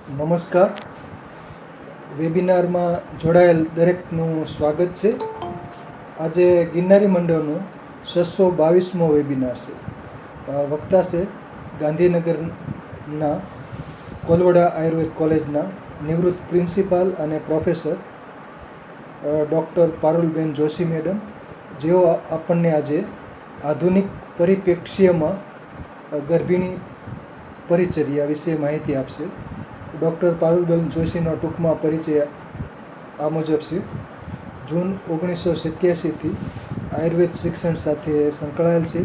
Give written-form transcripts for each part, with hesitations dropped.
નમસ્કાર. વેબિનારમાં જોડાયેલ દરેકનું સ્વાગત છે. આજે ગિરનારી મંડળનો 622મો વેબિનાર છે. વક્તા છે ગાંધીનગરના કોલવડા આયુર્વેદ કોલેજના નિવૃત્ત પ્રિન્સિપાલ અને professor doctor Parulben Joshi madam, જેઓ આપણને આજે આધુનિક પરિપ્રેક્ષ્યમાં ગર્ભિણી પરિચર્યા વિશે માહિતી આપશે. ડૉક્ટર પારુલબેન જોશીનો ટૂંકમાં પરિચય આ મુજબ છે. જૂન 1987થી આયુર્વેદ શિક્ષણ સાથે સંકળાયેલ છે.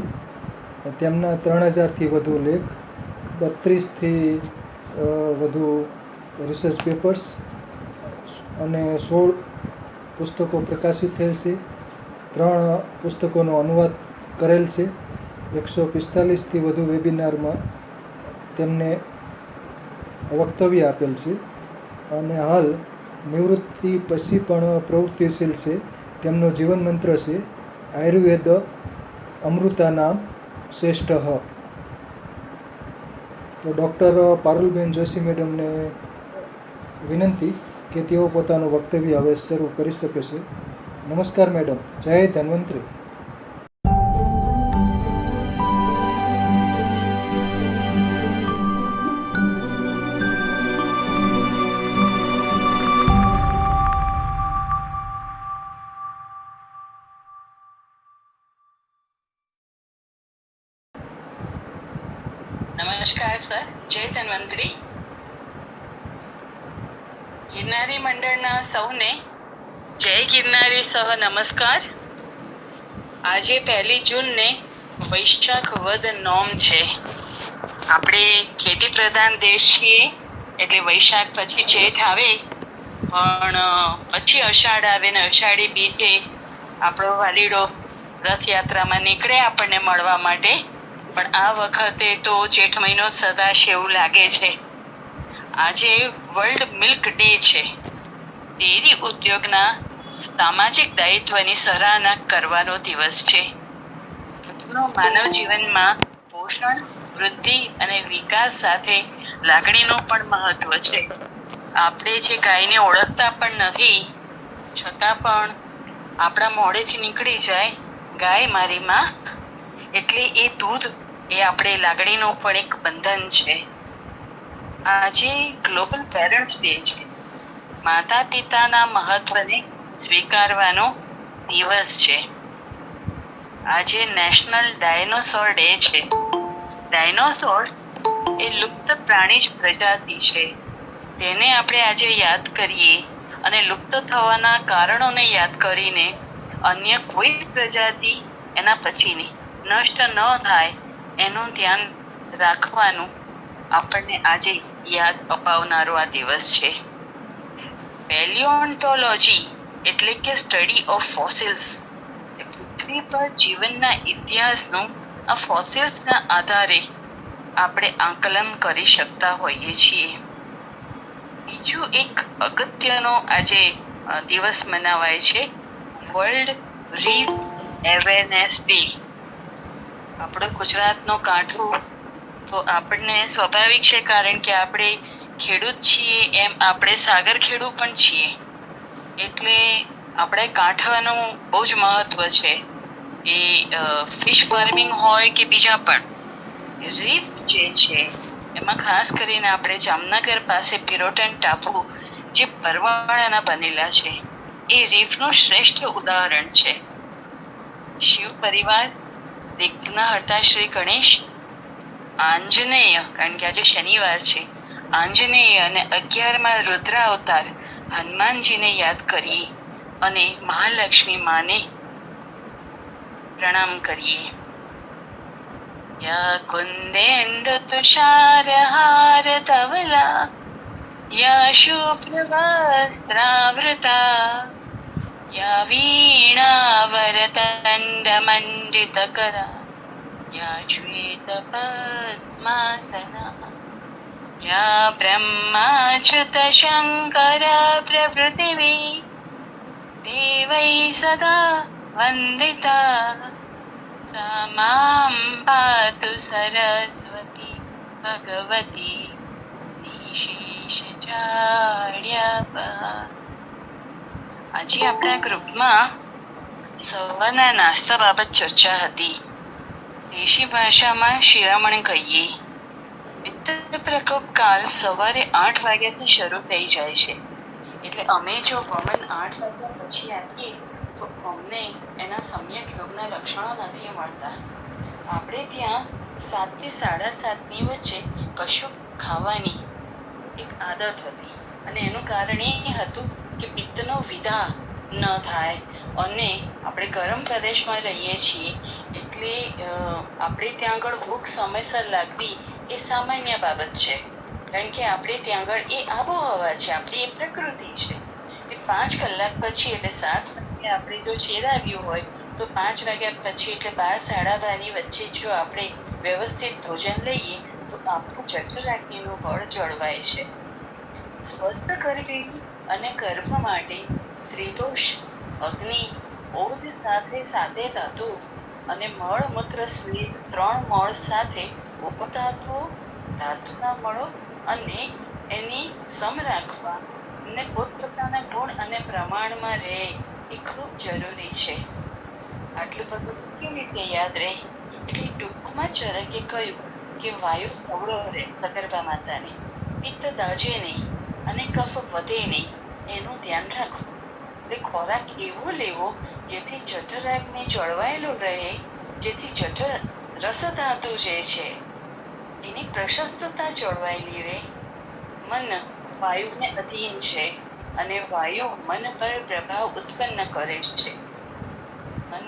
તેમના 3000થી વધુ લેખ, 32થી વધુ રિસર્ચ પેપર્સ અને 16 પુસ્તકો પ્રકાશિત થયેલ છે. 3 પુસ્તકોનો અનુવાદ કરેલ છે. 145થી વધુ વેબિનારમાં તેમને વક્તવ્ય આપેલ છે અને હાલ નિવૃત્તિ પછી પણ પ્રવૃત્તિશીલ છે. તેમનો જીવન મંત્ર છે આયુર્વેદ અમૃતાનામ શ્રેષ્ઠઃ. તો ડૉક્ટર પારુલબેન જોશી મેડમને વિનંતી કે તેઓ પોતાનું વક્તવ્ય હવે શરૂ કરી શકે છે. નમસ્કાર મેડમ. જય ધન્વંતરી. નમસ્કાર સર. જય ધન્વંતરી. ગિરનારી મંડળના સૌને જય ગિરનારી સહ નમસ્કાર. આજે 1 જૂનને વૈશાખ વદ નોમ છે. આપણે ખેતી પ્રધાન દેશ છીએ એટલે વૈશાખ પછી જેઠ આવે, પણ પછી અષાઢ આવે ને અષાઢી બીજે આપણો વાલીડો રથયાત્રામાં નીકળે આપણને મળવા માટે. પણ આ વખતે તો જેઠ મહિનો સદાશે એવું લાગે છે. આજે વર્લ્ડ મિલ્ક ડે છે. ડેરી ઉદ્યોગના સામાજિક દાયિત્વની સરાહના કરવાનો દિવસ છે. માનવ જીવનમાં પોષણ, વૃદ્ધિ અને વિકાસ સાથે લાગણીનું પણ મહત્વ છે. આપણે જે ગાયને ઓળખતા પણ નથી, છતાં પણ આપણા મોઢેથી નીકળી જાય ગાય મારી માં, એટલે એ દૂધ એ આપણે લાગણીનું પણ એક બંધન છે. આજે ગ્લોબલ પેરેન્ટ્સ ડે છે. માતા પિતાના મહત્વને સ્વીકારવાનો દિવસ છે. આજે નેશનલ ડાયનોસોર ડે છે. ડાયનોસોર્સ એ લુપ્ત પ્રાણી જ પ્રજાતિ છે. તેને આપણે આજે યાદ કરીએ અને લુપ્ત થવાના કારણોને યાદ કરીને અન્ય કોઈ પ્રજાતિ એના પછીની નષ્ટ ન થાય એનું ધ્યાન રાખવાનું આપણને આજે યાદ અપાવનારો આ દિવસ છે. પેલિયોન્ટોલોજી એટલે કે સ્ટડી ઓફ ફોસિલ્સ. પૃથ્વી પર જીવનના ઇતિહાસનું આ ફોસિલ્સના આધારે આપણે આકલન કરી શકતા હોઈએ છીએ. બીજું એક અગત્યનો આજે દિવસ મનાવાય છે, વર્લ્ડ રીફ અવેરનેસ ડે. આપણો ગુજરાતનો કાંઠો તો આપણને સ્વાભાવિક છે, કારણ કે આપણે ખેડૂત છીએ, એમ આપણે સાગર ખેડૂત પણ છીએ. એટલે આપણે કાંઠાનું બહુ જ મહત્વ છે. એ ફિશ ફાર્મિંગ હોય કે બીજા પણ રીફ જે છે એમાં ખાસ કરીને આપણે જામનગર પાસે પિરોટન ટાપુ જે પરવાળાના બનેલા છે, એ રીફનું શ્રેષ્ઠ ઉદાહરણ છે. શિવ પરિવાર, વિઘ્નહર્તા શ્રી ગણેશ, આંજનેય, કારણ કે આજે શનિવાર છે, આંજનેય અને 11માં રુદ્ર અવતાર હનુમાનજીને યાદ કરીએ અને મહાલક્ષ્મી માને પ્રણામ કરીએ. યા કુંદેન્દુ તુષારહાર ધવલા, યા શુભ્રવસ્ત્રાવૃતા, યા વીણાવરદંડમંડિતકરા, યા શ્વેતપદ્માસના, યા બ્રહ્માચ્યુત શંકર પ્રભૃતિભિ દેવૈ સદા વંદિતા, સા માં પાતુ સરસ્વતી ભગવતી નિશેષ જાડ્યા બાદ. આજે આપણા ગ્રુપમાં સવારના નાસ્તા બાબત ચર્ચા હતી. દેશી ભાષામાં શિરામણ કહીએ. પિત્ત પ્રકોપ કાલ સવારે 8 વાગ્યાથી શરૂ થઈ જાય છે. એટલે અમે જો વમન 8 વાગ્યા પછી આપીએ તો અમને એના સમ્યક યોગના લક્ષણો નથી મળતા. આપણે ત્યાં 7 થી 7:30 ની વચ્ચે કશું ખાવાની એક આદત હતી અને એનું કારણ એ હતું કે પિત્તનો વિદા ન થાય. અને આપણે ગરમ પ્રદેશમાં રહીએ છીએ એટલે આપણે ત્યાં આગળ ભૂખ સમયસર લાગવી એ સામાન્ય બાબત છે. કારણ કે આપણે ત્યાં આગળ એ આબોહવા છે, આપણી એ પ્રકૃતિ છે. એ 5 કલાક પછી એટલે 7 વાગે આપણે જો ચેરાવ્યું હોય તો 5 વાગ્યા પછી એટલે 12 સાડા 12 ની વચ્ચે જો આપણે વ્યવસ્થિત ભોજન લઈએ તો આપણું જઠરાગ્નિનું બળ જળવાય છે. સ્વસ્થ ગર્ભી અને ગર્ભ માટે ત્રિદોષ, અગ્નિ, ઓજ સાથે સાથે ધાતુ અને મળ મૂત્ર સ્વેદ 3 મળ સાથે ઉપધાતુઓ, ધાતુના મળો અને એની સમ રાખવા અને પોતપોતાના ગુણ અને પ્રમાણમાં રહે એ ખૂબ જરૂરી છે. આટલું બધું કેવી રીતે યાદ રહે? એટલે ટૂંકમાં ચરકે કહ્યું કે વાયુ સવળો રહે સગર્ભા માતાને, પિત્ત દાજે નહીં અને કફ વધે નહીં, એનું ધ્યાન રાખવું. એટલે ખોરાક એવો લેવો જેથી જઠરાગ્નિ જળવાયેલો રહે, જેથી જઠર રસધાતુ જે છે એની પ્રશસ્તતા જળવાયેલી રહે. મન વાયુને અધીન છે અને વાયુ મન પર પ્રભાવ ઉત્પન્ન કરે છે. મન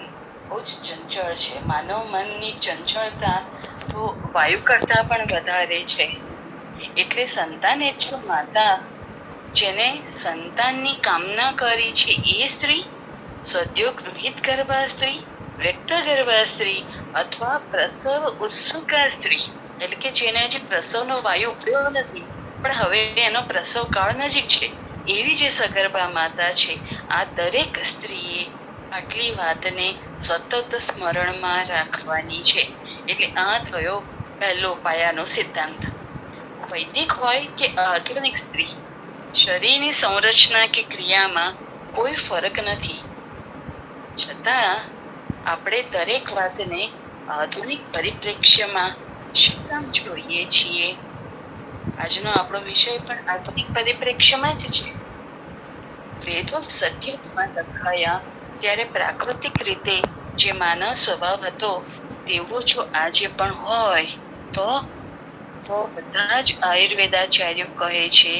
બહુ જ ચંચળ છે. માનવ મનની ચંચળતા તો વાયુ કરતા પણ વધારે છે. એટલે સંતાનેચ્છુ માતા જેને સંતાનની કામના કરી છે એ સ્ત્રી, સદ્યો ગૃહિત ગર્ભા સ્ત્રી, વ્યક્ત ગર્ભા સ્ત્રી અથવા પ્રસવ ઉત્સુકા સ્ત્રી, એટલે કે જેને હજી પ્રસવનો વાયુ ઉભર્યો નથી પણ હવે એનો પ્રસવ કાળ નજીક છે, એવી જે સગર્ભા માતા છે, આ દરેક સ્ત્રીએ આટલી વાતને સતત સ્મરણમાં રાખવાની છે. એટલે આ થયો પહેલો પાયાનો સિદ્ધાંત. વૈદિક હોય કે આધુનિક સ્ત્રી, શરીરની સંરચના કે ક્રિયામાં કોઈ ફરક નથી. છતાં આપણે દરેક વાતને આધુનિક પરિપ્રેક્ષ્યમાં શું કામ જોઈએ છીએ? આજનો આપણો વિષય પણ આધુનિક પરિપ્રેક્ષ્યમાં જ છે. વેદો સત્યુગમાં લખાયા ત્યારે પ્રાકૃતિક રીતે જે માનવ સ્વભાવ હતો તેવો જો આજે પણ હોય તો બધા જ આયુર્વેદાચાર્યો કહે છે,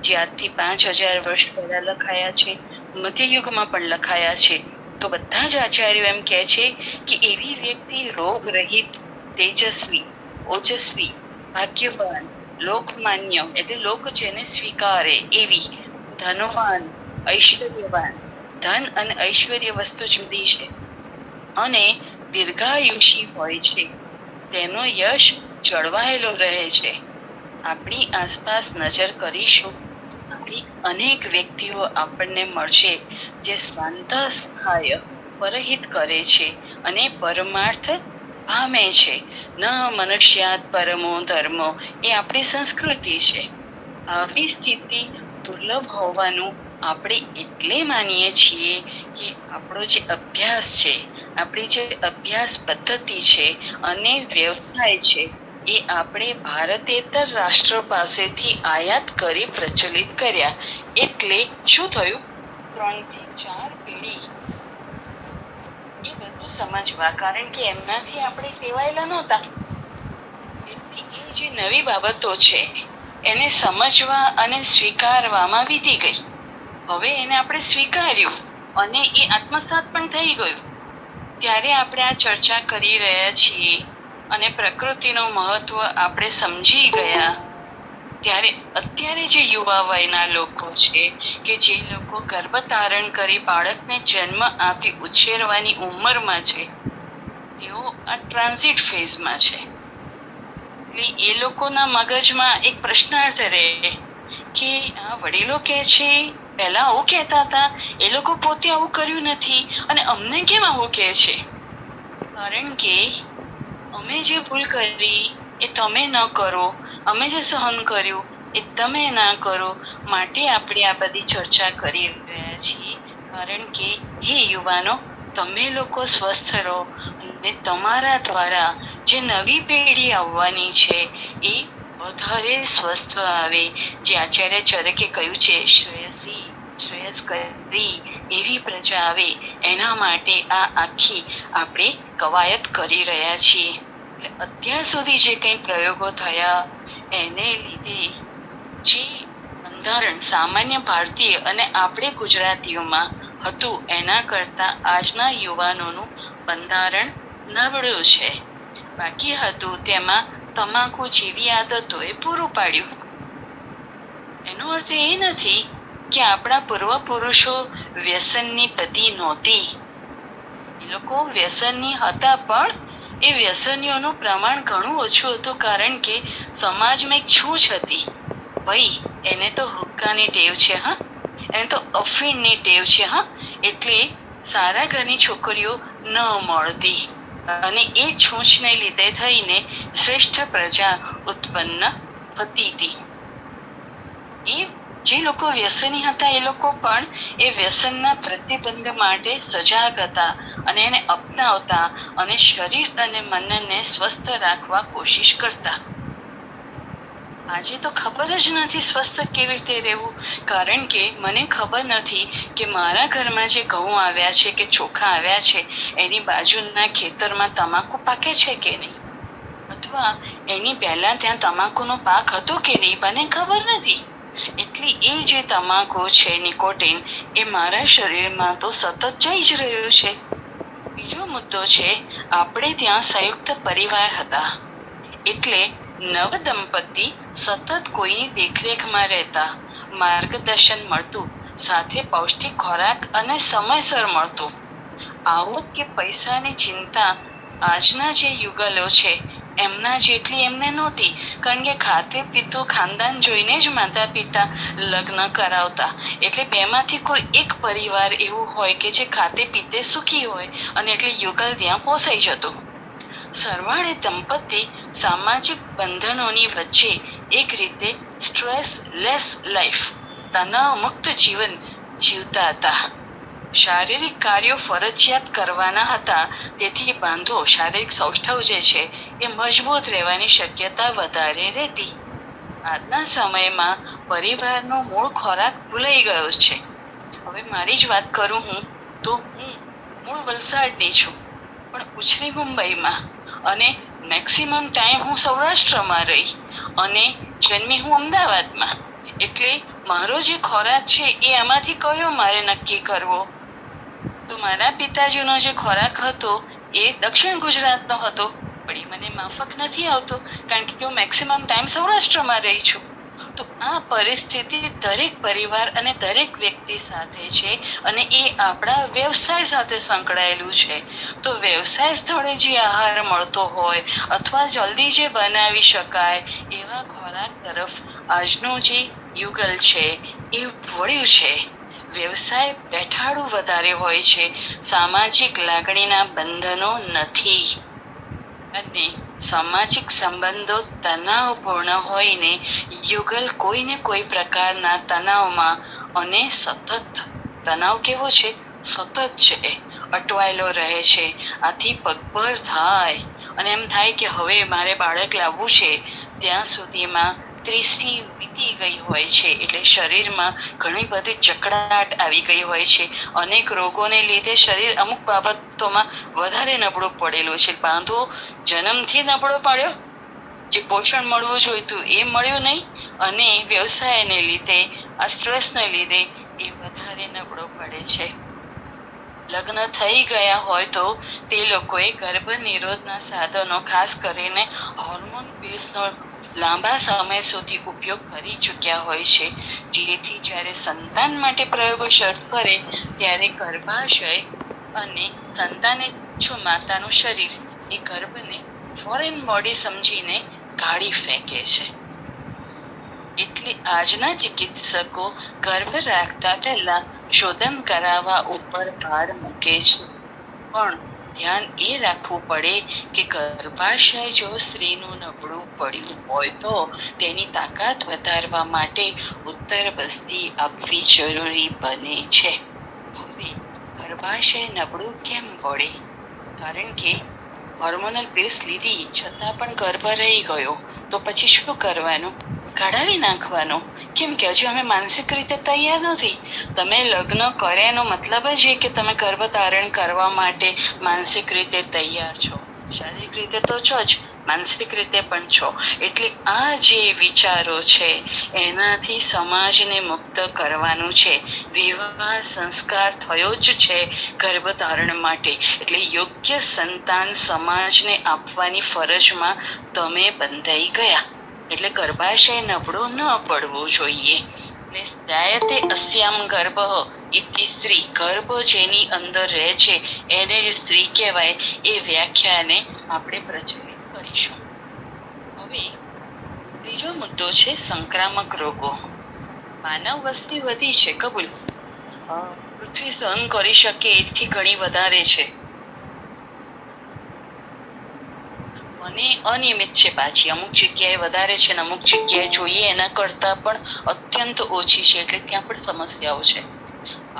જે આજથી 5000 વર્ષ પહેલા લખાયા છે, મધ્યયુગમાં પણ લખાયા છે, તો બધા જ આચાર્યો એમ કહે છે કે એવી વ્યક્તિ રોગ રહિત, તેજસ્વી, ઓજસ્વી, ભાગ્યવાન, લોકમાન્ય એટલે લોક જેને સ્વીકારે એવી, ધનવાન, ઐશ્વર્યવાન, ધન અને ઐશ્વર્ય વસ્તુ જુદી છે, અને દીર્ઘાયુષી હોય છે, તેનો યશ જળવાયેલો રહે છે. આપણી આસપાસ નજર કરીશું, આપણી અનેક વ્યક્તિઓ આપણને મળશે જે સ્વાંત સુખાય પરહિત કરે છે અને પરમાર્થ પામે છે. ન મનુષ્યાત પરમો ધર્મો એ આપણી સંસ્કૃતિ છે. આવી સ્થિતિ દુર્લભ હોવાનું આપણે એટલે માનીએ છીએ કે આપણો જે અભ્યાસ છે, આપણી જે અભ્યાસ પદ્ધતિ છે અને વ્યવસાય છે એ આપણે ભારતેતર રાષ્ટ્રો પાસેથી આયાત કરી પ્રચલિત કર્યા. એટલે શું થયું? 3 થી 4 પેઢી એ બધું સમજવા, કારણ કે એમનાથી આપણે ટેવાયેલા નહોતા. એ જે નવી બાબતો છે એને સમજવા અને સ્વીકારવામાં વીતી ગઈ. હવે એને આપણે સ્વીકાર્યું અને એ આત્મસાત પણ થઈ ગયું. ત્યારે આપણે આ ચર્ચા કરી રહ્યા છીએ અને પ્રકૃતિનું મહત્વ આપણે સમજી ગયા. ત્યારે અત્યારે જે યુવા વયના લોકો છે કે જે લોકો ગર્ભ ધારણ કરી બાળકને જન્મ આપી ઉછેરવાની ઉંમરમાં છે, તેઓ આ ટ્રાન્ઝિટ ફેઝમાં છે. એટલે એ લોકોના મગજમાં એક પ્રશ્નાર્થ રહે કે આ વડીલો કે છે પહેલા આવું કહેતા હતા, એ લોકો પોતે આવું કર્યું નથી અને અમને કેમ આવું કહે છે? કારણ કે અમે જે ભૂલ કરી એ તમે ન કરો, અમે જે સહન કર્યું એ તમે ના કરો. માટે આપણે આ બધી ચર્ચા કરી રહ્યા છીએ. કારણ કે હે યુવાનો, તમે લોકો સ્વસ્થ રહો અને તમારા દ્વારા જે નવી પેઢી આવવાની છે એ વધારે સ્વસ્થ આવે. જે આચાર્ય ચરકે કહ્યું છે, શ્રેયસ કરી એવી પ્રજા આવે, એના માટે આ આખી આપણે કવાયત કરી રહ્યા છીએ. અત્યાર સુધી જે કંઈ પ્રયોગો થયા એને લીધે જે બંધારણ સામાન્ય ભારતીય અને આપણે ગુજરાતીઓમાં હતું એના કરતા આજના યુવાનોનું બંધારણ નબળું છે. બાકી હતું તેમાં તમાકુ જેવી આદતોએ પૂરું પાડ્યું. એનો અર્થ એ નથી કે આપણા પૂર્વપુરુષો વ્યસનની પતિ નહોતી. એ લોકો વ્યસનની હતા, પણ એ વ્યસનીઓનું પ્રમાણ ઘણું ઓછું હતું. કારણ કે સમાજમાં એક છૂછ હતી, ભાઈ એને તો હુક્કાની ટેવ છે, હા, એને તો અફીણની ટેવ છે, હા, એટલે સારા ઘરની છોકરીઓ ન મળતી. અને એ છૂછને લીધે થઈને શ્રેષ્ઠ પ્રજા ઉત્પન્ન થતી હતી. એ જે લોકો વ્યસની હતા એ લોકો પણ એ વ્યસનના પ્રતિબંધ માટે સજાગ હતા અને એને અપનાવતા અને શરીર અને મનને સ્વસ્થ રાખવા કોશિશ કરતા. આજે તો ખબર જ નથી સ્વસ્થ કેવી રીતે રહેવું. કારણ કે મને ખબર નથી કે મારા ઘરમાં જે ઘઉં આવ્યા છે કે ચોખા આવ્યા છે એની બાજુના ખેતરમાં તમાકુ પાકે છે કે નહીં, અથવા એની પહેલા ત્યાં તમાકુનો પાક હતો કે નહીં, મને ખબર નથી. એટલે એ જે તમાકુ છે, નિકોટીન, એ મારા શરીરમાં તો સતત જઈ જ રહ્યું છે. બીજો મુદ્દો છે, આપણે ત્યાં સંયુક્ત પરિવાર હતા. એટલે નવ દંપતી સતત કોઈની દેખરેખમાં રહેતા, માર્ગદર્શન મળતું, સાથે પૌષ્ટિક ખોરાક અને સમયસર મળતું. આવક કે પૈસાની ચિંતા આજના જે યુગલો છે એમના જેટલી એમને નહોતી. કારણ કે ખાતે પીતું ખાનદાન જોઈને જ માતા પિતા લગ્ન કરાવતા. એટલે બેમાંથી કોઈ એક પરિવાર એવું હોય કે જે ખાતે પીતે સુખી હોય, અને એટલે યુગલ ત્યાં પોસાઈ જતું. સરવાળે દંપતી સામાજિક બંધનોની વચ્ચે એક રીતે સ્ટ્રેસ લેસ લાઈફ, તણાવ મુક્ત જીવન જીવતા હતા. શારીરિક કાર્યો ફરજિયાત કરવાના હતા, તેથી બાંધો શારીરિક સૌષ્ઠવ જે છે એ મજબૂત રહેવાની શક્યતા વધારે રહેતી. આજના સમયમાં પરિવારનો મૂળ ખોરાક ભૂલાઈ ગયો છે. હવે મારી જ વાત કરું હું તો હું મૂળ વલસાડની છું, પણ ઉછરી મુંબઈમાં, અને મેક્સિમમ ટાઈમ હું સૌરાષ્ટ્રમાં રહી અને જન્મી હું અમદાવાદમાં. એટલે મારો જે ખોરાક છે એ આમાંથી કયો મારે નક્કી કરવો? તો મારા પિતાજીનો જે ખોરાક હતો એ દક્ષિણ ગુજરાતનો હતો, પણ એ મને માફક નથી આવતો કારણ કે હું મેક્સિમમ ટાઈમ સૌરાષ્ટ્રમાં રહી છું. તો આ પરિસ્થિતિ દરેક પરિવાર અને દરેક વ્યક્તિ સાથે છે, અને એ આપણા વ્યવસાય સાથે સંકળાયેલું છે. તો વ્યવસાય સ્થળે જે આહાર મળતો હોય અથવા જલ્દી જે બનાવી શકાય એવા ખોરાક તરફ આજનું જે યુગલ છે એ વળ્યું છે. વ્યવસાય બેઠાડું વધારે હોય છે, સામાજિક લાગણીના બંધનો નથી, અને સામાજિક સંબંધો તણાવપૂર્ણ હોઈને યુગલ કોઈને કોઈ પ્રકારના તણાવમાં, અને સતત તણાવ કેવો છે, સતત છે, અટવાયેલો રહે છે. આથી પગભર થાય અને એમ થાય કે હવે મારે બાળક લાવવું છે, ત્યાં સુધીમાં 30 વીતી ગઈ હોય છે. એટલે શરીરમાં ઘણી બધી જકડાટ આવી ગઈ હોય છે. અનેક રોગોને લીધે શરીર અમુક બાબતોમાં વધારે નબળું પડેલું છે. બાંધો જન્મથી નબળો પડ્યો, જે પોષણ મળવું જોઈતું એ મળ્યું નહીં, અને વ્યવસાયને લીધે, આ સ્ટ્રેસને લીધે એ વધારે નબળો પડે છે. લગ્ન થઈ ગયા હોય તો તે લોકોએ ગર્ભ નિરોધના સાધનો, ખાસ કરીને હોર્મોન પિલ્સનો લાંબા સમય સુધી ઉપયોગ કરી ચૂક્યા હોય છે, જેથી જ્યારે સંતાન માટે પ્રયોગો શરૂ કરે ત્યારે ગર્ભાશય અને સંતાનેચ્છુ માતાનું શરીર એ ગર્ભને ફોરેન બોડી સમજીને કાઢી ફેંકે છે. એટલે આજના ચિકિત્સકો ગર્ભ રાખતા પહેલા શોધન કરાવવા ઉપર ભાર મૂકે છે, પણ ધ્યાન એ રાખવું પડે કે ગર્ભાશય જો સ્ત્રીનું નબળું પડ્યું હોય તો તેની તાકાત વધારવા માટે ઉત્તર બસ્તી આપવી જરૂરી બને છે. હવે ગર્ભાશય નબળું કેમ પડે? કારણ કે હોર્મોનલ પીલ્સ લીધી છતાં પણ ગર્ભ રહી ગયો તો પછી શું કરવાનું? કાઢાવી નાખવાનો. કેમ કે હજી અમે માનસિક રીતે તૈયાર નથી. તમે લગ્ન કર્યાનો મતલબ જ એ કે તમે ગર્ભ ધારણ કરવા માટે માનસિક રીતે તૈયાર છો. શારીરિક રીતે તો છો જ, માનસિક રીતે પણ છો. એટલે આ જે વિચારો છે એનાથી સમાજને મુક્ત કરવાનું છે. વિવાહ સંસ્કાર થયો જ છે ગર્ભ ધારણ માટે, એટલે યોગ્ય સંતાન સમાજને આપવાની ફરજમાં તમે બંધાઈ ગયા. એટલે ગર્ભાશય નબળો ન પડવો જોઈએ. જાયતે અસ્યામ ગર્ભ ઇતિ સ્ત્રી, ગર્ભ જેની અંદર રહે છે એને જ સ્ત્રી કહેવાય. એ વ્યાખ્યાને આપણે પ્રચલિત કરીશું. હવે ત્રીજો મુદ્દો છે સંક્રામક રોગો. માનવ વસ્તી વધી છે, કબૂલ. પૃથ્વી સહન કરી શકે એથી ઘણી વધારે છે અને અનિયમિત છે. પાછી અમુક જગ્યાએ વધારે છે, અમુક જગ્યાએ જોઈએ એના કરતા પણ અત્યંત ઓછી છે. એટલે ત્યાં પણ સમસ્યાઓ છે.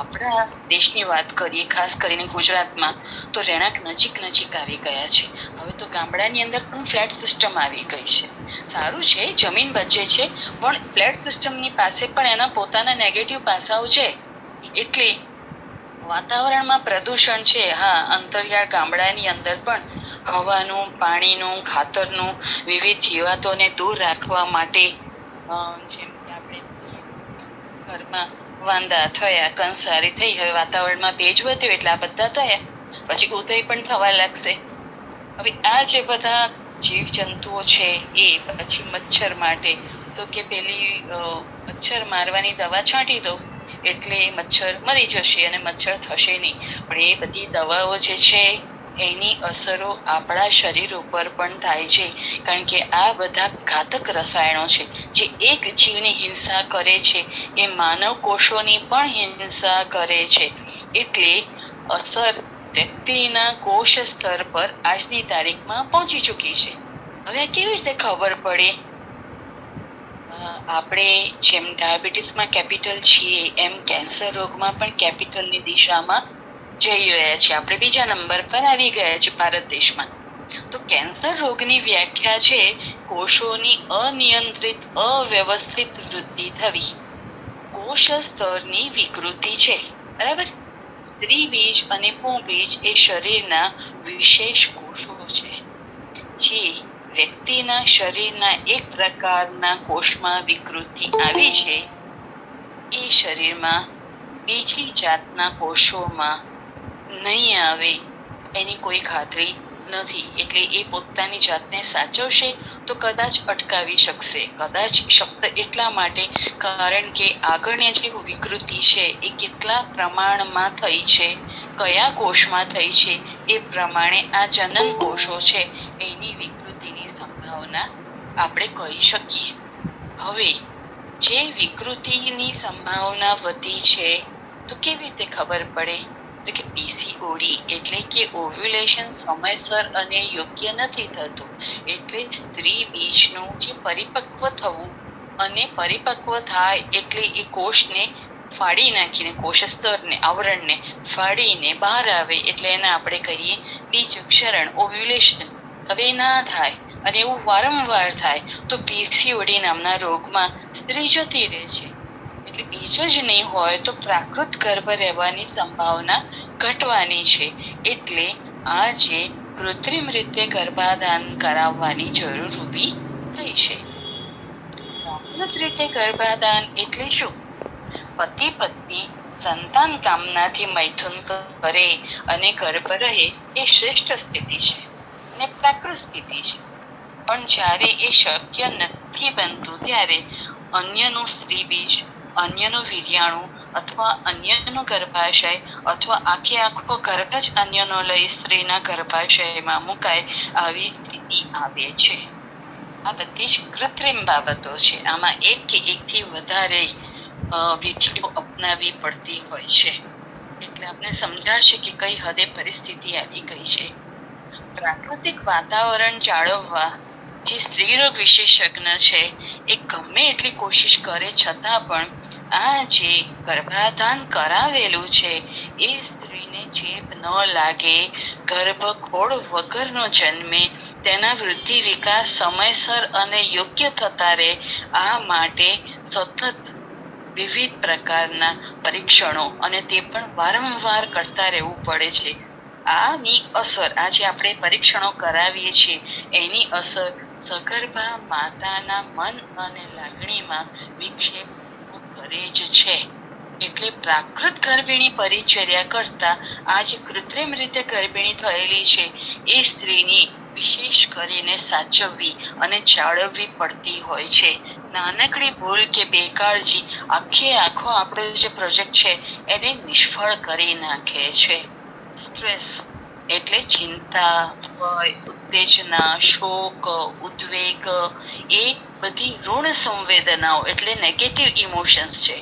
આપણા દેશની વાત કરીએ, ખાસ કરીને ગુજરાતમાં, તો રહેણાંક નજીક નજીક આવી ગયા છે. હવે તો ગામડાની અંદર પણ ફ્લેટ સિસ્ટમ આવી ગઈ છે. સારું છે, જમીન બચે છે, પણ ફ્લેટ સિસ્ટમની પાસે પણ એના પોતાના નેગેટિવ પાસાઓ છે. એટલે વાતાવરણમાં પ્રદૂષણ છે. હા, અંતરિયાળ ગામડાની અંદર પણ હવાનું, પાણીનું, ખાતરનું, વિવિધ જીવાતોને દૂર રાખવા માટે જેમ કે આપણે ઘરમાં વાંદા થયા, કંસારી થઈ, હવે વાતાવરણમાં ભેજ વધ્યો એટલે આ બધા થયા, પછી ઉદય પણ થવા લાગશે. હવે આ જે બધા જીવ જંતુઓ છે એ પછી મચ્છર માટે તો કે પેલી મચ્છર મારવાની દવા છાંટી દો એટલે મચ્છર મરી જશે અને મચ્છર થશે નહીં. પણ એ બધી દવાઓ જે છે એની અસરો આપણા શરીર ઉપર પણ થાય છે. કારણ કે આ બધા ઘાતક રસાયણો છે જે એક જીવની હિંસા કરે છે એ માનવ કોષોની પણ હિંસા કરે છે. એટલે અસર વ્યક્તિના કોષ સ્તર પર આજની તારીખમાં પહોંચી ચૂકી છે. હવે કેવી રીતે ખબર પડે? આપણે જેમ ડાયાબિટીસમાં કેપિટલ છીએ એમ કેન્સર રોગમાં પણ કેપિટલની દિશામાં જઈ રહ્યા છીએ. આપણે બીજા નંબર પર આવી ગયા છે ભારત દેશમાં. તો કેન્સર રોગની વ્યાખ્યા છે કોષોની અનિયંત્રિત અવ્યવસ્થિત વૃદ્ધિ થવી. કોષ સ્તરની વિકૃતિ છે, બરાબર. સ્ત્રી બીજ અને પુંબીજ એ શરીરના વિશેષ કોષો છે જે વ્યક્તિના શરીરના એક પ્રકારના કોષમાં વિકૃતિ આવી છે એ શરીરમાં બીજી જાતના કોષોમાં નહીં આવે એની કોઈ ખાતરી નથી. એટલે એ પોતાની જાતને સાચવશે તો કદાચ અટકાવી શકશે. કદાચ શબ્દ એટલા માટે કારણ કે આગળની જે વિકૃતિ છે એ કેટલા પ્રમાણમાં થઈ છે, કયા કોષમાં થઈ છે એ પ્રમાણે આ જનન કોષો છે એની વિકૃતિની સંભાવના આપણે કહી શકીએ. હવે જે વિકૃતિની સંભાવના વધી છે તો કેવી રીતે ખબર પડે? તો કે પીસીઓડી એટલે કે ઓવ્યુલેશન સમયસર અને યોગ્ય નથી થતું. એટલે સ્ત્રી બીજનું જે પરિપક્વ થવું અને પરિપક્વ થાય એટલે એ કોષને ફાડી નાખીને કોષ સ્તરને આવરણને ફાડીને બહાર આવે એટલે એને આપણે કહીએ બીજક્ષરણ ઓવ્યુલેશન. હવે ના થાય અને એવું વારંવાર થાય તો પીસીઓડી નામના રોગમાં સ્ત્રી જતી રહે છે. એટલે બીજ જ નહીં હોય તો પ્રાકૃત ગર્ભ રહેવાની સંભાવના ઘટવાની છે. એટલે આ જે કૃત્રિમ રીતે ગર્ભાધાન કરાવવાની જરૂર ઊભી થઈ છે. પ્રાકૃત રીતે ગર્ભાધાન એટલે શું? પતિ પત્ની સંતાન કામનાથી મૈથુન કરે અને ગર્ભ રહે એ શ્રેષ્ઠ સ્થિતિ છે અને પ્રાકૃત સ્થિતિ છે. પણ જ્યારે એ શક્ય નથી બનતું ત્યારે અન્યનું સ્ત્રી બીજ, અન્યનું વીર્યાણુ અથવા અન્યનું ગર્ભાશય અથવા આખો ગર્ભ જ અન્યનો લઈ સ્ત્રીના ગર્ભાશયમાં મુકાય આવી સ્થિતિ આવે છે. આ બધી જ કૃત્રિમ બાબતો છે. આમાં એક કે એકથી વધારે વિધિઓ અપનાવી પડતી હોય છે. એટલે આપને સમજાશે કે કઈ હદે પરિસ્થિતિ આવી ગઈ છે. પ્રાકૃતિક વાતાવરણ જાળવવા જે સ્ત્રીરોગ વિશેષજ્ઞ છે એ ગમે એટલી કોશિશ કરે છતાં પણ આ જે ગર્ભાધાન કરાવેલું છે એ સ્ત્રીને ચેપ ન લાગે, ગર્ભખોળ વગરનો જન્મે, તેના વૃદ્ધિ વિકાસ સમયસર અને યોગ્ય થતા રહે, આ માટે સતત વિવિધ પ્રકારના પરીક્ષણો અને તે પણ વારંવાર કરતા રહેવું પડે છે. આની અસર આજે આપણે પરીક્ષણો કરાવીએ છીએ એની અસર સગર્ભા માતાના મન અને લાગણીમાં વિક્ષેપ કરે જ છે. એટલે પ્રાકૃત ગર્ભિણી પરિચર્યા કરતા આજે કૃત્રિમ રીતે ગર્ભિણી થયેલી છે એ સ્ત્રીની વિશેષ કરીને સાચવવી અને જાળવવી પડતી હોય છે. નાનકડી ભૂલ કે બેકાળજી આખો આપણો જે પ્રોજેક્ટ છે એને નિષ્ફળ કરી નાખે છે. સ્ટ્રેસ એટલે ચિંતા, ભય, ઉત્તેજના, શોક, ઉદ્વેગ એ બધી ઋણ સંવેદનાઓ એટલે નેગેટિવ ઇમોશન્સ છે.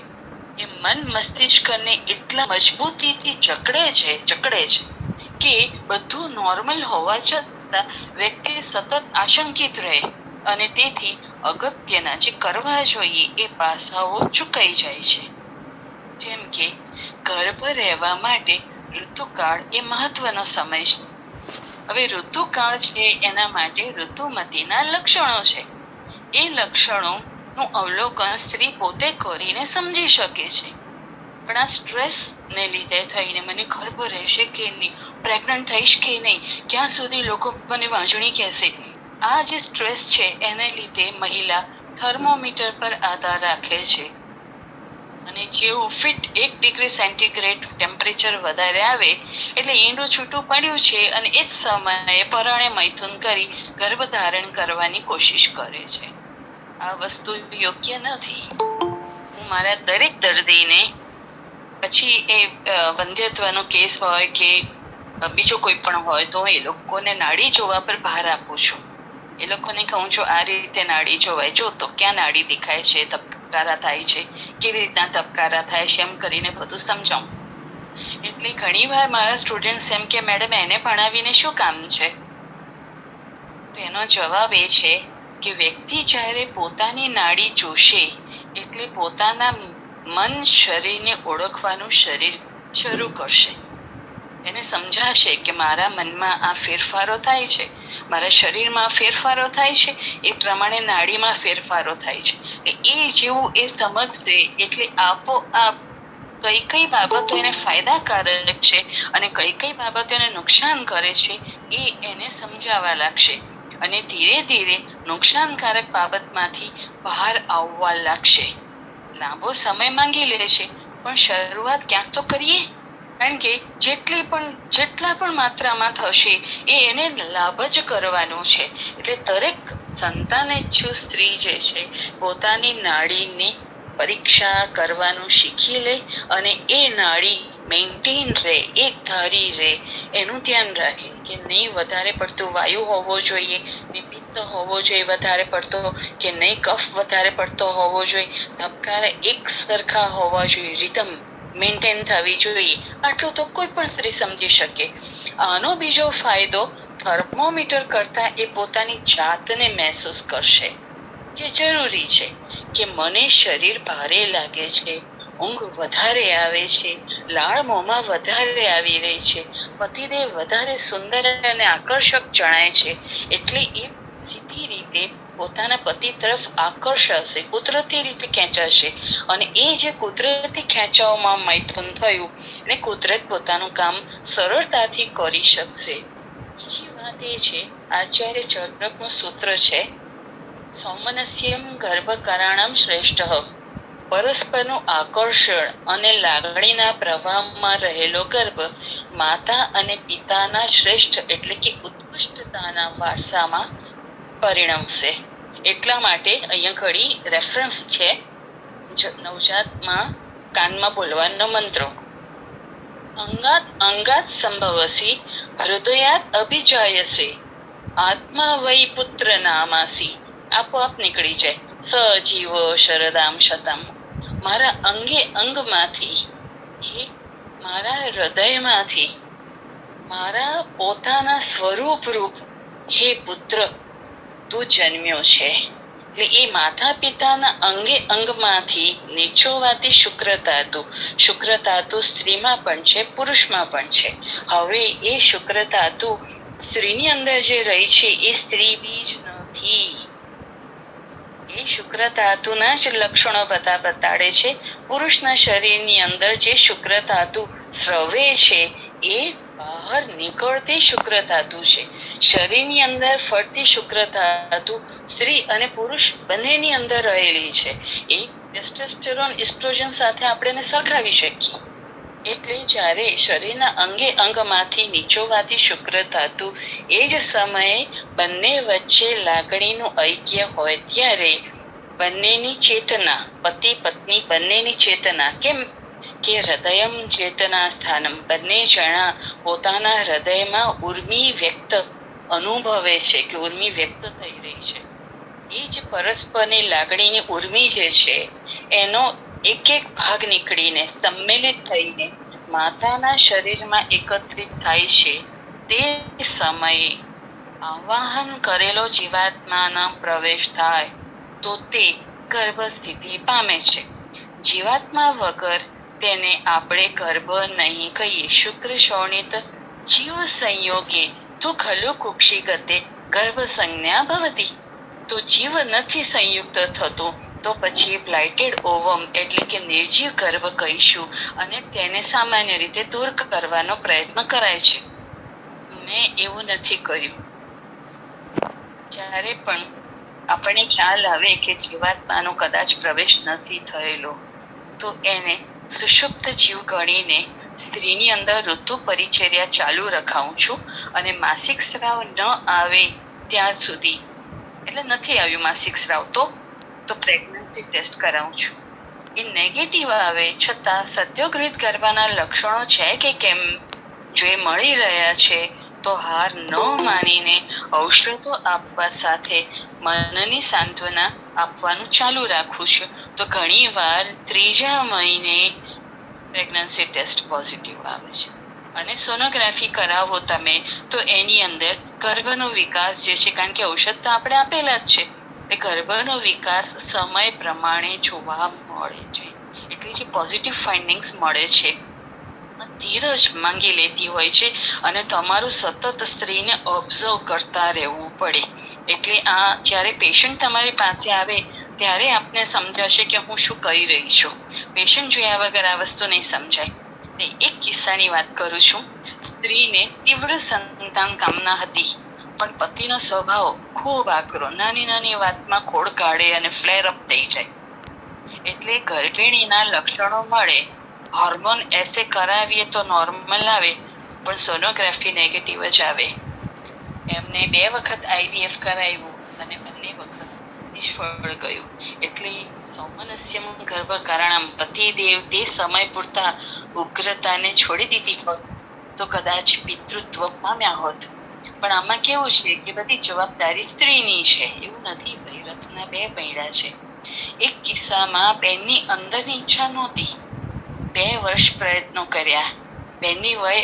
એ મન મસ્તિષ્કને એટલા મજબૂતીથી જકડે છે કે બધું નોર્મલ હોવા છતાં વ્યક્તિ સતત આશંકિત રહે અને તેથી અગત્યના જે કરવા જોઈએ એ પાસાઓ ચૂકાઈ જાય છે. જેમ કે ગર્ભ રહેવા માટે ઋતુકાળ એ મહત્વનો સમય છે. હવે ઋતુકાળ છે એના માટે ઋતુમતીના લક્ષણો છે. એ લક્ષણો નું અવલોકન સ્ત્રી પોતે કરીને સમજી શકે છે. પણ આ સ્ટ્રેસ ને લીધે થઈને મને ગર્ભ રહેશે કે નહીં, પ્રેગ્નન્ટ થઈશ કે નહીં, ક્યાં સુધી લોકો મને વાંજણી કહેશે, આ જે સ્ટ્રેસ છે એને લીધે મહિલા થર્મોમીટર પર આધાર રાખે છે અને જેવું ફિટ 1 ડિગ્રી સેન્ટીગ્રેડ ટેમ્પરેચર વધારે આવે એટલે ઈંડું છૂટું પડ્યું છે અને એ જ સમયે પરાણે મૈથુન કરી ગર્ભ ધારણ કરવાની કોશિશ કરે છે. આ વસ્તુ યોગ્ય નથી. હું મારા દરેક દર્દીને પછી એ વંધ્યત્વનો કેસ હોય કે બીજો કોઈ પણ હોય તો એ લોકોને નાડી જોવા પર ભાર આપું છું. એ લોકોને કહું છું આ રીતે નાડી જોવાય, જો તો ક્યાં નાડી દેખાય છે, ધબકારા થાય છે, કેવી રીતના ધબકારા થાય છે, એમ કરીને બધું સમજાવું. એટલે ઘણી વાર મારા સ્ટુડન્ટ એમ કે મેડમ એને ભણાવીને શું કામ છે? તો એનો જવાબ એ છે કે વ્યક્તિ જ્યારે પોતાની નાડી જોશે એટલે પોતાના મન શરીરને ઓળખવાનું શરીર શરૂ કરશે. એને સમજાશે કે મારા મનમાં આ ફેરફારો થાય છે, મારા શરીરમાં ફેરફારો થાય છે, એ પ્રમાણે નાડીમાં ફેરફારો થાય છે. એ જેવું એ સમજશે એટલે આપોઆપ કઈ કઈ બાબતો એને ફાયદાકારક છે અને કઈ કઈ બાબતો એને નુકસાન કરે છે એ એને સમજાવવા લાગશે અને ધીરે ધીરે નુકસાનકારક બાબતમાંથી બહાર આવવા લાગશે. લાંબો સમય માંગી લે છે પણ શરૂઆત ક્યાંક તો કરીએ, કારણ કે જેટલા પણ માત્રામાં થશે એ એને લાભ જ કરવાનું છે. એટલે દરેક સંતાનેચ્છુ સ્ત્રી જે છે પોતાની નાડીની પરીક્ષા કરવાનું શીખી લે અને એ નાડી મેન્ટેન રહે, એક ધારી રહે, એનું ધ્યાન રાખે કે નહીં વધારે પડતું વાયુ હોવો જોઈએ, નહીં પિત્ત હોવો જોઈએ વધારે પડતો, કે નહીં કફ વધારે પડતો હોવો જોઈએ, ધબકારા એક સરખા હોવા જોઈએ, રિધમ મેન્ટેન થવી જોઈએ. આટલું તો કોઈ પણ સ્ત્રી સમજી શકે. આનો બીજો ફાયદો થર્મોમીટર કરતા એ પોતાની જાતને મહેસૂસ કરશે, જે જરૂરી છે કે મને શરીર ભારે લાગે છે, ઊંઘ વધારે આવે છે, લાળ મોંમાં વધારે આવી રહી છે, પતિદેવ વધારે સુંદર અને આકર્ષક જણાય છે, એટલે એ સીધી રીતે પોતાના પતિ તરફ આકર્ષાશે, કુદરતી રીતે ખેંચાશે અને એ જે કુદરતી ખેંચાવમાં મૈથુન થયું અને કુદરત પોતાનું કામ સરળતાથી કરી શકશે. બીજી વાત એ છે, આચાર્ય ચરકનું સૂત્ર છે, સૌમનસ્યમ ગર્ભકરાણમ શ્રેષ્ઠ. પરસ્પરનું આકર્ષણ અને લાગણીના પ્રવાહમાં રહેલો ગર્ભ માતા અને પિતાના શ્રેષ્ઠ એટલે કે ઉત્કૃષ્ટતાના વારસામાં પરિણમશે. એટલા માટે અહીંયા ઘડી રેફરન્સ છે નવજાતમાં કાનમાં બોલવાનો મંત્રો. અંગાત સંભવસી હૃદયાત અભિજાયસે આત્મા વૈ પુત્ર નામાસી. આપોઆપ નીકળી જાય. સજીવો શરદામ શતમ. મારા અંગે અંગમાંથી એ મારા હૃદયમાંથી મારા પોતાના સ્વરૂપ રૂપ હે પુત્ર તું જન્મ્યો છે. એટલે એ માતા પિતાના અંગે અંગમાંથી નીચોવાતી શુક્ર ધાતુ સ્ત્રીમાં પણ છે, પુરુષમાં પણ છે. હવે એ શુક્ર ધાતુ સ્ત્રીની અંદર જે રહી છે એ સ્ત્રી બીજ નથી. એ શુક્ર ધાતુના જ લક્ષણો બધા બતાડે છે. પુરુષના શરીરની અંદર જે શુક્ર ધાતુ સ્રવે છે એ બહાર નીકળતી શુક્ર ધાતુ છે. શરીરની અંદર ફરતી શુક્ર ધાતુ સ્ત્રી અને પુરુષ બંનેની અંદર રહેલી છે. એ ટેસ્ટોસ્ટેરોન ઇસ્ટ્રોજન સાથે આપણે એને સરખાવી શકીએ. એટલે જ્યારે શરીરના અંગે અંગમાંથી નીચોવાતી શુક્ર ધાતુ એ જ સમયે બંને વચ્ચે લાગણીનું ઐક્ય હોય ત્યારે બંનેની ચેતના, પતિ પત્ની બંનેની ચેતના, કેમ કે હૃદયમ ચેતના સ્થાનમ, બંને જણા પોતાના હૃદયમાં ઉર્મી વ્યક્ત અનુભવે છે કે ઉર્મી વ્યક્ત થઈ રહી છે. એ જ પરસ્પરની લાગણીની ઉર્મી જે છે એનો એક એક ભાગ નીકળીને સંમેલિત થઈને માતાના શરીરમાં એકત્રિત થાય છે. તે સમયે આવાહન કરેલો જીવાત્માનો પ્રવેશ થાય તો તે ગર્ભ સ્થિતિ પામે છે. જીવાત્મા વગર તેને આપણે ગર્ભ નહીં કહીએ. શુક્ર શોણિત જીવ સંયોગે તો ખલુ કુક્ષી ગતે ગર્ભ સંજ્ઞા ભવતી. તો જીવ નથી સંયુક્ત થતો તો પછી બ્લાઇટેડ ઓવમ એટલે કે નિર્જીવ ગર્ભ કહીશું અને તેને સામાન્ય રીતે દૂર કરવાનો પ્રયત્ન કરાય છે. મેં એવું નથી કર્યું. જ્યારે પણ આપણને ખ્યાલ આવે કે જીવાત્માનો કદાચ પ્રવેશ નથી થયેલો તો એને સુષુપ્ત જીવ ગણીને સ્ત્રીની અંદર ઋતુ પરિચર્યા ચાલુ રખાવું છું અને માસિક સ્રાવ ન આવે ત્યાં સુધી, એટલે નથી આવ્યું માસિક સ્રાવ તો પ્રેગ્નન્સી ટેસ્ટ કરાવું છું. એ નેગેટિવ આવે છતાં સદ્યોગૃહિત ગર્ભાના લક્ષણો છે કે કેમ જો એ મળી રહ્યા છે તો હાર ન માનીને ઔષધો આપવા સાથે મનની સાંત્વના આપવાનું ચાલુ રાખું છું. તો ઘણી વાર 3જા મહિને પ્રેગ્નન્સી ટેસ્ટ પોઝિટિવ આવે છે. અને સોનોગ્રાફી કરાવો તમે તો એની અંદર ગર્ભનો વિકાસ જે છે, કારણ કે ઔષધ તો આપણે આપેલા જ છે, એ ગર્ભનો વિકાસ સમય પ્રમાણે જોવા મળે છે. એટલે જે પોઝિટિવ ફાઇન્ડિંગ્સ મળે છે ધીરજ માંગી લેતી હોય છે અને તમારું સતત સ્ત્રીને ઓબ્ઝર્વ કરતા રહેવું પડે. એટલે આ જ્યારે પેશન્ટ તમારી પાસે આવે ત્યારે આપને સમજાશે કે હું શું કરી રહી છું. પેશન્ટ જોયા વગર આ વસ્તુ નહીં સમજાય. એક કિસ્સાની વાત કરું છું. સ્ત્રીને તીવ્ર સંતાન કામના હતી પણ પતિનો સ્વભાવ ખૂબ આકરો, નાની નાની વાતમાં ખોડ કાઢે અને ફ્લેર અપ થઈ જાય. એટલે ગર્ભિણીના લક્ષણો મળે, હોર્મોન એસે કરાવીએ તો નોર્મલ આવે પણ સોનોગ્રાફી નેગેટિવ જ આવે. એમને 2 વખત IVF કરાવ્યું અને બંને વખત નિષ્ફળ ગયું. એટલે સૌમનસ્યમ ગર્ભ કારણમ, પતિદેવ તે સમય પૂરતા ઉગ્રતાને છોડી દીધી હોત તો કદાચ પિતૃત્વ પામ્યા હોત. પણ આમાં કેવું છે કે બધી જવાબદારી સ્ત્રીની છે, એવું નથી. ભાઈ રથના 2 પૈડા છે. એક કિસ્સામાં બેનની અંદરની ઈચ્છા નહોતી, 2 વર્ષ પ્રયત્નો કર્યા, બેનની વય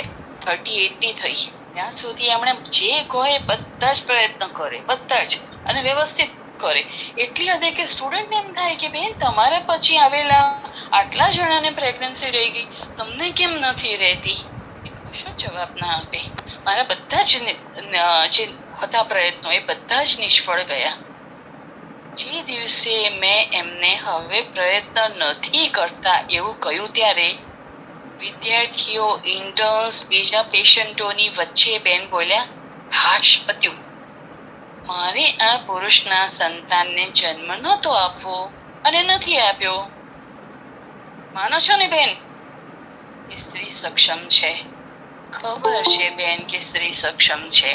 38ની થઈ ત્યાં સુધી એમણે જે કોઈ બધા જ પ્રયત્ન કરે, બધા જ, અને વ્યવસ્થિત કરે. એટલી હદે કે સ્ટુડન્ટ એમ થાય કે બેન તમારા પછી આવેલા આટલા જણાને પ્રેગ્નન્સી રહી ગઈ, તમને કેમ નથી રહેતી? કશો જવાબ ના આપે. મારા બધા જ જે હતા પ્રયત્નો એ બધા જ નિષ્ફળ ગયા. જે દિવસે મેં એમને હવે પ્રયત્ન નથી કરતા એવું કહ્યું ત્યારે વિદ્યાર્થીઓ, ઇન્ટર્ન્સ, બીજા પેશન્ટોની વચ્ચે બેન બોલ્યા, હાશ પત્યું, મારે આ પુરુષના સંતાનને જન્મ નહોતો આપવો અને નથી આપ્યો. માનો છો ને બેન? સ્ત્રી સક્ષમ છે. ખબર છે બેન કે સ્ત્રી સક્ષમ છે,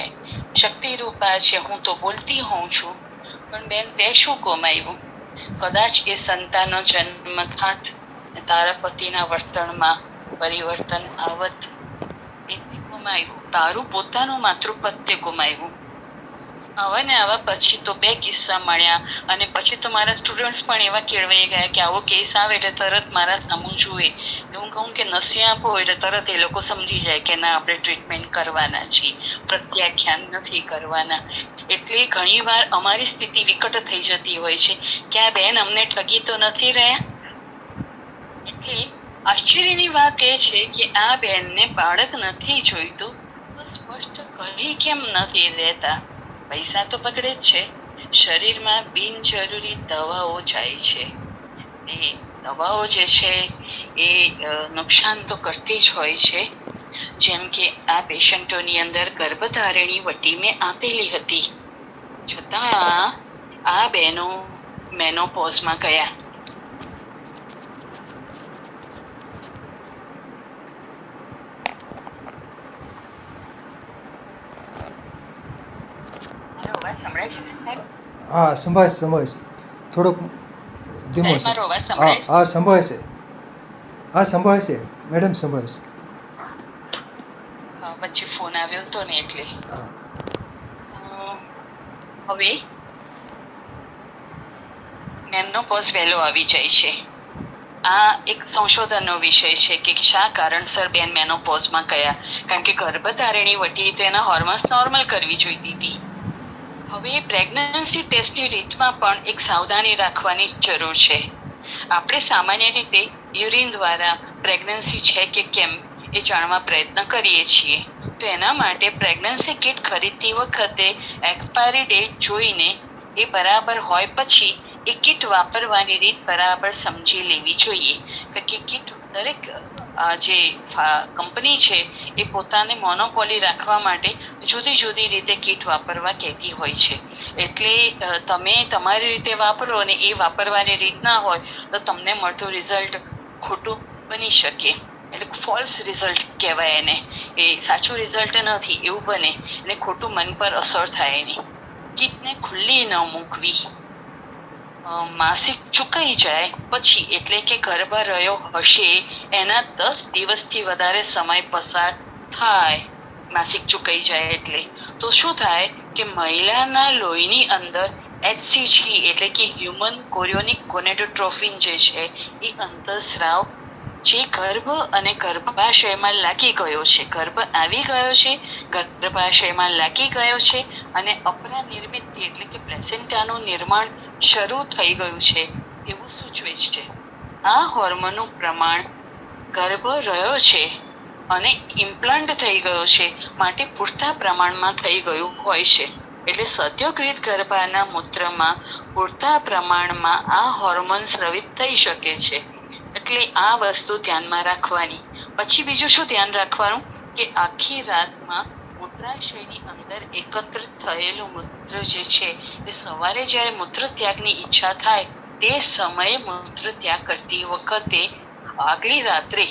શક્તિ રૂપા છે. હું તો બોલતી હોઉં છું પણ બેન તે શું ગુમાવ્યું? કદાચ એ સંતાનનો જન્મ થાત, તારા પતિના વર્તનમાં પરિવર્તન આવત, એ ગુમાવ્યું. તારું પોતાનું માતૃપદ તે ગુમાવ્યું. આવા ને આવા પછી તો 2 કિસ્સા મળ્યા અને પછી તો મારા સ્ટુડન્ટ્સ પણ એવા કેળવાઈ ગયા કે આવો કેસ આવે એટલે તરત મારા સામું જુએ. હું કહું કે નસી આપો એટલે તરત એ લોકો સમજી જાય કે ના આપણે ટ્રીટમેન્ટ કરવાના છીએ, પ્રત્યાખ્યાન નથી કરવાના. એટલે ઘણી વાર અમારી સ્થિતિ વિકટ થઈ જતી હોય છે કે આ બેન અમને ઠગી તો નથી રહ્યા. એટલે આશ્ચર્યની વાત એ છે કે આ બેનને બાળક નથી જોઈતું તો સ્પષ્ટ કહી કેમ નથી દેતા? પૈસા તો બગડે જ છે, શરીરમાં બિનજરૂરી દવાઓ જાય છે. એ દવાઓ જે છે એ નુકસાન તો કરતી જ હોય છે. જેમ કે આ પેશન્ટોની અંદર ગર્ભધારણી વટી મેં આપેલી હતી, છતાં આ બહેનો મેનોપોઝમાં ગયા. મારો અવાજ સંભળાય છે સાહેબ? હા, સંભળાય છે. થોડોક ધીમો સાહેબ, છે. મારો અવાજ હા સંભળાય છે? હા સંભળાય છે. હા સંભળાય છે મેડમ, સંભળાય છે. વચ્ચે ફોન આવ્યો હતો ને એટલે. હા હવે મેનોપોઝ વહેલો આવી જાય છે. આ એક સંશોધનનો વિષય છે કે શા કારણસર બેન મેનોપોઝમાં ગયા. કારણ કે ગર્ભધારણી વટી તો એના હોર્મોન્સ નોર્મલ કરવી જોઈતી હતી. હવે પ્રેગ્નન્સી ટેસ્ટની રીતમાં પણ એક સાવધાની રાખવાની જરૂર છે. આપણે સામાન્ય રીતે યુરિન દ્વારા પ્રેગ્નન્સી છે કે કેમ એ જાણવા પ્રયત્ન કરીએ છીએ. તો એના માટે પ્રેગ્નન્સી કિટ ખરીદતી વખતે એક્સપાયરી ડેટ જોઈને એ બરાબર હોય પછી એ કિટ વાપરવાની રીત બરાબર સમજી લેવી જોઈએ. કારણ કે કિટ દરેક જે કંપની છે એ પોતાને મોનોપોલી રાખવા માટે જુદી જુદી રીતે કિટ વાપરવા કહેતી હોય છે. એટલે તમે તમારી રીતે વાપરો અને એ વાપરવાની રીત ના હોય તો તમને મળતું રિઝલ્ટ ખોટું બની શકે. એટલે ફોલ્સ રિઝલ્ટ કહેવાય એને. એ સાચું રિઝલ્ટ નથી એવું બને અને ખોટું મન પર અસર થાય એની. કિટને ખુલ્લી ન મૂકવી. માસિક ચૂકાઈ જાય પછી એટલે કે ગર્ભ રહ્યો હશે એના 10 દિવસથી વધારે સમય પસાર થાય, માસિક ચૂકાઈ જાય એટલે તો શું થાય કે મહિલાના લોહીની અંદર HCG એટલે કે હ્યુમન કોરિયોનિક ગોનેડોટ્રોફિન જે છે એ અંતઃસ્રાવ જે ગર્ભ અને ગર્ભાશયમાં લાગી ગયો છે, ગર્ભ આવી ગયો છે, ગર્ભાશયમાં લાગી ગયો છે અને અપરા નિર્મિત એટલે કે પ્લેસેન્ટાનું નિર્માણ શરૂ થઈ ગયું છે એવું સૂચવે છે. આ હોર્મોનનું પ્રમાણ ગર્ભ રહ્યો છે અને ઇમ્પ્લાન્ટ થઈ ગયો છે માટે પૂરતા પ્રમાણમાં થઈ ગયું હોય છે. એટલે સદ્યોગૃત ગર્ભાના મૂત્રમાં પૂરતા પ્રમાણમાં આ હોર્મોન સ્રવિત થઈ શકે છે. એટલે આ વસ્તુ ધ્યાનમાં રાખવાની. પછી બીજું શું ધ્યાન રાખવાનું કે આખી રાતમાં મૂત્રાશયની અંદર એકત્રિત થયેલું મૂત્ર જે છે એ સવારે જ્યારે મૂત્ર ત્યાગની ઈચ્છા થાય તે સમયે મૂત્ર ત્યાગ કરતી વખતે આગલી રાત્રે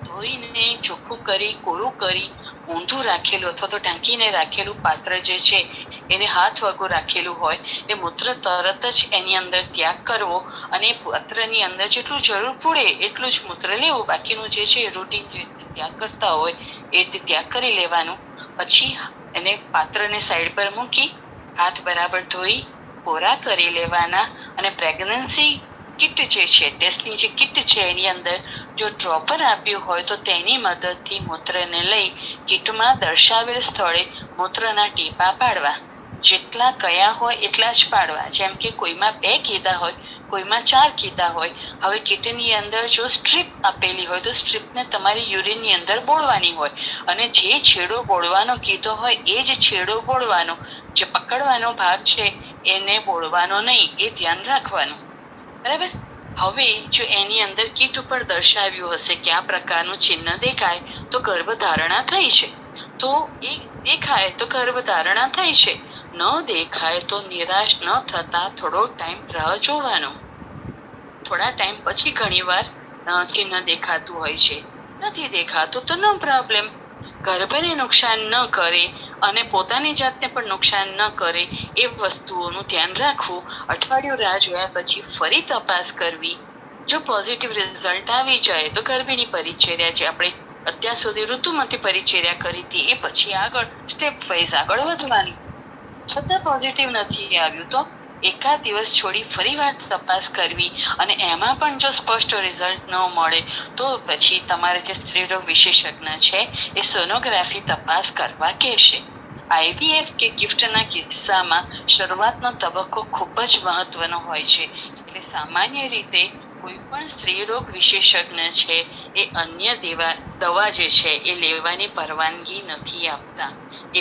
ધોઈને ચોખ્ખું કરી કોરું કરી ઊંધું રાખેલું અથવા તો ઢાંકીને રાખેલું પાત્ર જે છે એને હાથ વગો રાખેલું હોય એ મૂત્ર તરત જ એની અંદર ત્યાગ કરવો અને પાત્રની અંદર જેટલું જરૂર પડે એટલું જ મૂત્ર લેવું. બાકીનું જે છે રૂટીન જે ત્યાગ કરતા હોય એ રીતે ત્યાગ કરી લેવાનું. પછી એને પાત્રને સાઈડ પર મૂકી હાથ બરાબર ધોઈ કોરા કરી લેવાના અને પ્રેગ્નન્સી કિટ જે છે ટેસ્ટની જે કિટ છે એની અંદર જો ડ્રોપર આપ્યું હોય તો તેની મદદથી મૂત્રને લઈ કિટમાં દર્શાવેલ સ્થળે મૂત્રના ટીપા પાડવા. જેટલા કયા હોય એટલા જ પાડવા. જેમ કે કોઈમાં 2 કીધા હોય, કોઈમાં 4 કીધા હોય. હવે કિટની અંદર જો સ્ટ્રીપ આપેલી હોય તો સ્ટ્રીપને તમારી યુરિનની અંદર બોળવાની હોય અને જે છેડો બોળવાનો કીધો હોય એ જ છેડો બોળવાનો. જે પકડવાનો ભાગ છે એને બોળવાનો નહીં, એ ધ્યાન રાખવાનું. બરાબર. હવે જો એની અંદર કીટ ઉપર દર્શાવ્યું હશે કે આ પ્રકારનું ચિહ્ન દેખાય તો ગર્ભધારણા થઈ છે, તો એ દેખાય તો ગર્ભધારણા થઈ છે. ન દેખાય તો નિરાશ ન થતા થોડો ટાઈમ રાહ જોવાનો. થોડા ટાઈમ પછી ઘણીવાર ચિહ્ન દેખાતું હોય છે. નથી દેખાતું તો નો પ્રોબ્લેમ. ગર્ભને નુકસાન ન કરે અને પોતાની જાતને પણ નુકસાન ન કરે એ વસ્તુઓનું ધ્યાન રાખવું. અઠવાડિયું રાહ જોયા પછી ફરી તપાસ કરવી. જો પોઝિટિવ રિઝલ્ટ આવી જાય તો ગર્ભની પરિચર્યા જે આપણે અત્યાર સુધી ઋતુમતી પરિચર્યા કરી હતી એ પછી આગળ સ્ટેપ વાઇઝ આગળ વધવાની. છતાં પોઝિટિવ નથી આવ્યું તો એકાદ દિવસ છોડી ફરીવાર તપાસ કરવી અને એમાં પણ જો સ્પષ્ટ રિઝલ્ટ ન મળે તો પછી તમારે જે સ્ત્રીરોગ વિશેષજ્ઞ છે એ સોનોગ્રાફી તપાસ કરવા કહેશે. આઈવીએફ કે ગિફ્ટના કિસ્સામાં શરૂઆતનો તબક્કો ખૂબ જ મહત્વનો હોય છે. એટલે સામાન્ય રીતે કોઈ પણ સ્ત્રીરોગ વિશેષજ્ઞ છે એ અન્ય દવા જે છે એ લેવાની પરવાનગી નથી આપતા.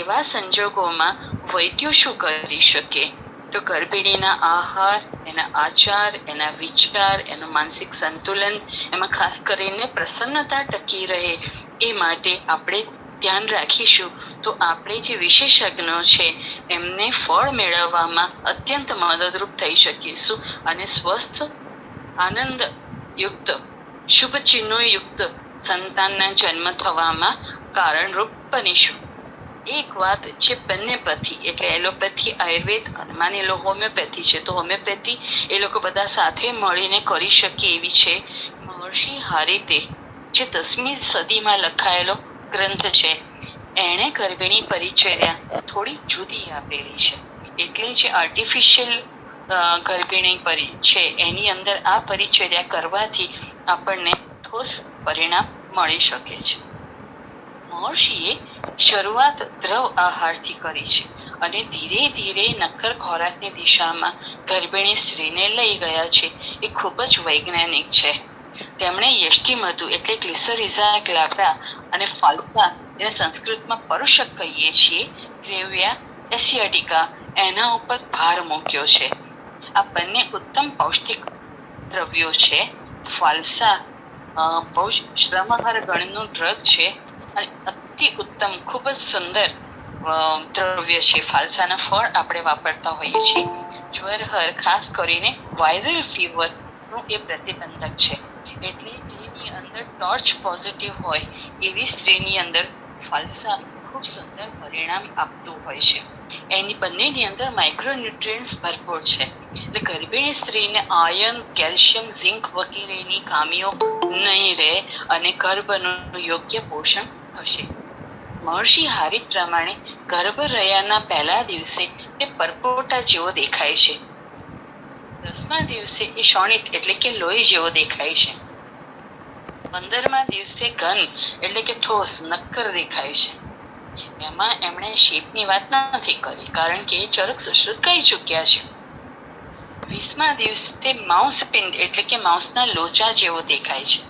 એવા સંજોગોમાં વૈદ્યો શું કરી શકે? તો ગર્ભિણીના આહાર, એના આચાર, એના વિચાર, એનું માનસિક સંતુલન, એમાં ખાસ કરીને પ્રસન્નતા ટકી રહે એ માટે આપણે ધ્યાન રાખીશું તો આપણે જે વિશેષજ્ઞો છે એમને ફળ મેળવવામાં અત્યંત મદદરૂપ થઈ શકીશું અને સ્વસ્થ, આનંદયુક્ત, શુભ ચિહ્નોયુક્ત સંતાનના જન્મ થવામાં કારણરૂપ બનીશું. એક વાત છે બંનેપથી એટલે એલોપેથી, આયુર્વેદ અને માની લો હોમિયોપેથી છે તો હોમિયોપેથી એ લોકો બધા સાથે મળીને કરી શકે એવી છે. મહર્ષિ હારીતે જે 10મી સદીમાં લખાયેલો ગ્રંથ છે એણે ગર્ભિણી પરિચર્યા થોડી જુદી આપેલી છે. એટલે જે આર્ટિફિશિયલ ગર્ભિણી છે એની અંદર આ પરિચર્યા કરવાથી આપણને ઠોસ પરિણામ મળી શકે છે. મહર્ષિએ શરૂઆત દ્રવ આહારથી કરી છે અને ધીરે ધીરે નક્કર ખોરાકની દિશામાં ગર્ભિણી સ્ત્રીને લઈ ગયા છે. એ ખૂબ જ વૈજ્ઞાનિક છે. તેમણે યષ્ટિમધુ એટલે ગ્લિસરીઝા ગ્લાબ્રા અને ફાલ્સા એને સંસ્કૃતમાં પરુષક કહીએ છીએ, ગ્રેવિયા એસિયાટિકા એના ઉપર ભાર મૂક્યો છે. આ બંને ઉત્તમ પૌષ્ટિક દ્રવ્યો છે. ફાલ્સા બહુ જ શ્રમહાર ગણનું ડ્રગ છે અને અતિ ઉત્તમ ખૂબ જ સુંદર દ્રવ્ય છે. ફાલસાના ફળ આપણે વાપરતા હોઈએ છીએ. જ્વરહર ખાસ કરીને વાયરલ ફીવર નું એ પ્રતિબંધક છે. એટલે જેની અંદર ટોર્ચ પોઝિટિવ હોય એવી સ્ત્રીની અંદર ફાલસા ખૂબ સુંદર પરિણામ આપતું હોય છે. એની બંનેની અંદર માઇક્રોન્યુટ્રિયન્ટ્સ ભરપૂર છે. એટલે ગર્ભિણી સ્ત્રીને આયર્ન, કેલ્શિયમ, ઝિંક વગેરેની ખામીઓ નહીં રહે અને ગર્ભનું યોગ્ય પોષણ થશે. મહર્ષિ હારિત પ્રમાણે ગર્ભ રહ્યાના પહેલા દિવસે તે પરપોટા જેવો દેખાય છે. 10મા દિવસે એ શોણિત એટલે કે લોહી જેવો દેખાય છે. 15મા દિવસે ઘન એટલે કે ઠોસ નક્કર દેખાય છે. એમાં એમણે શેપની વાત નથી કરી કારણ કે એ ચરક સુશ્રુત કહી ચૂક્યા છે. 20મા દિવસે માંસપિંડ એટલે કે માંસના લોચા જેવો દેખાય છે.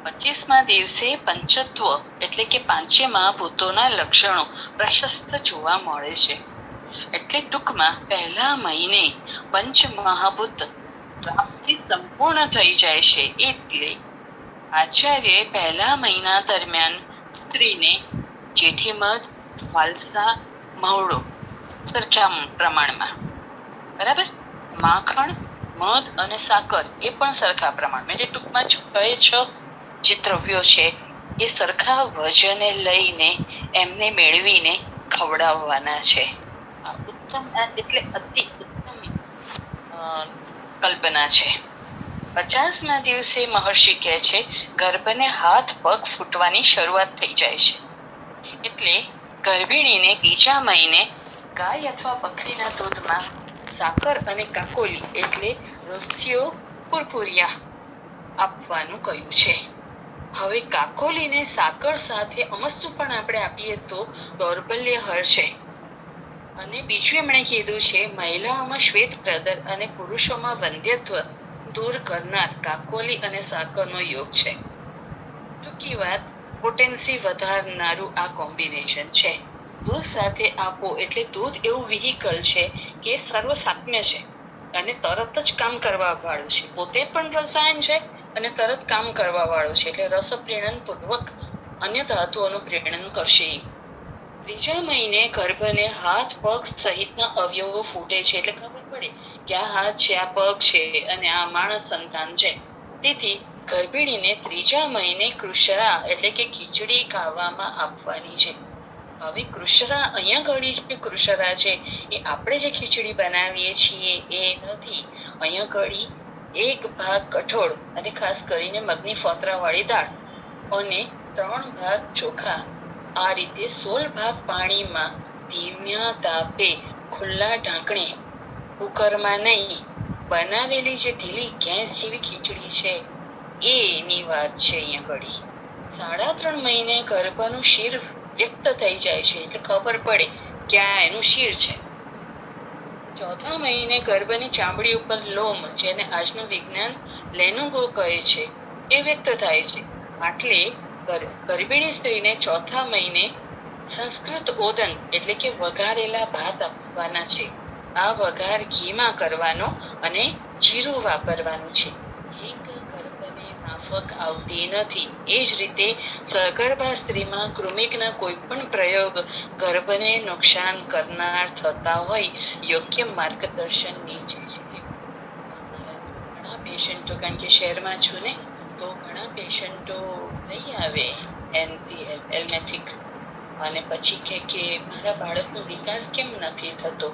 25મા દિવસે પંચત્વ એટલે કે પાંચે મહાભૂતોના લક્ષણો પ્રશસ્ત જોવા મળે છે. એટલે ટૂંકમાં પહેલા મહિને પંચ મહાભૂત પ્રાપ્તિ સંપૂર્ણ થઈ જાય છે. એટલે આચાર્ય પહેલા મહિના દરમિયાન સ્ત્રીને જેઠીમધ, ફાલસા, મહુડો સરખા પ્રમાણમાં, બરાબર, માખણ, મધ અને સાકર એ પણ સરખા પ્રમાણમાં, એટલે ટૂંકમાં 6 જે દ્રવ્યો છે એ સરખા વજને લઈને એમને મેળવીને ખવડાવવાના છે. આ ઉત્તમ એટલે અતિ ઉત્તમ કલ્પના છે. 50મા દિવસે મહર્ષિ કહે છે ગર્ભને હાથ પગ ફૂટવાની શરૂઆત થઈ જાય છે. એટલે ગર્ભિણીને બીજા મહિને ગાય અથવા બકરીના દૂધમાં સાકર અને કાકોલી એટલે રસ્યો પુરપુરિયા આપવાનું કહ્યું છે. હવે કાકોલીને સાકર સાથે અમસ્તું પણ આપણે આપીએ તો દૌર્બલ્ય હરશે. અને બીજું એમણે કીધું છે મહિલાઓમાં શ્વેત પ્રદર અને પુરુષોમાં વંધ્યત્વ દૂર કરનાર કાકોલી અને સાકરનો યોગ છે. ટૂંકી વાત, પોટેન્સી વધારનારું આ કોમ્બિનેશન છે. દૂધ સાથે આપો એટલે દૂધ એવું વ્હીકલ છે કે સર્વસાત્મ્ય છે અને તરત જ કામ કરવા વાળું છે. પોતે પણ રસાયણ છે અને તરત કામ કરવા વાળું છે. એટલે રસ પ્રેરણન પૂર્વક અન્ય ધાતુઓનું પ્રેરણન કરશે. 3જા મહિને ગર્ભને હાથ પગ સહિતના અવયવો ફૂટે છે. એટલે ખબર પડે કે આ હાથ છે, આ પગ છે અને આ માણસ સંતાન છે. તેથી ગર્ભિણીને 3જા મહિને કૃષરા એટલે કે ખીચડી ખાવામાં આપવાની છે. હવે કૃષરા અહીંયા ઘડી જે કૃષરા છે એ આપણે જે ખીચડી બનાવીએ છીએ એ નથી. અહીંયા ઘડી 1 ભાગ કઠોળ અને ખાસ કરીને મગની ફોતરાવાળી દાળ અને 3 ભાગ ચોખા આ રીતે 16 ભાગ પાણીમાં ધીમ્યા તાપે ખુલ્લા ઢાંકણે કુકરમાં નહીં બનાવેલી જે ઢીલી ગેસ જેવી ખીચડી છે એની વાત છે અહીંયા ઘડી. 3.5 મહિને ગર્ભનું શિર વ્યક્ત થઈ જાય છે એટલે ખબર પડે કે આ એનું શિર છે. 4થા મહિને ગર્ભની ચામડી ઉપર લોમ, જેને આજનું વિજ્ઞાન લેનુગો કહે છે, એ વ્યક્ત થાય છે. આટલે ગર્ભિણી સ્ત્રીને 4થા મહિને સંસ્કૃત ઓદન એટલે કે વઘારેલા ભાત આપવાના છે. આ વઘાર ઘીમાં કરવાનો અને જીરું વાપરવાનું છે. હિંગ ગર્ભને માફક આવતી નથી. એ જ રીતે સગર્ભા સ્ત્રીમાં કૃમિકના કોઈ પણ પ્રયોગ ગર્ભને નુકસાન કરનાર થતા હોય યોગ્ય માર્ગદર્શન નીચે છે. ઘણા પેશન્ટો, કારણ કે શહેરમાં છું ને, તો ઘણા પેશન્ટો લઈ આવે એલોપેથિક અને પછી કે મારા બાળકનો વિકાસ કેમ નથી થતો.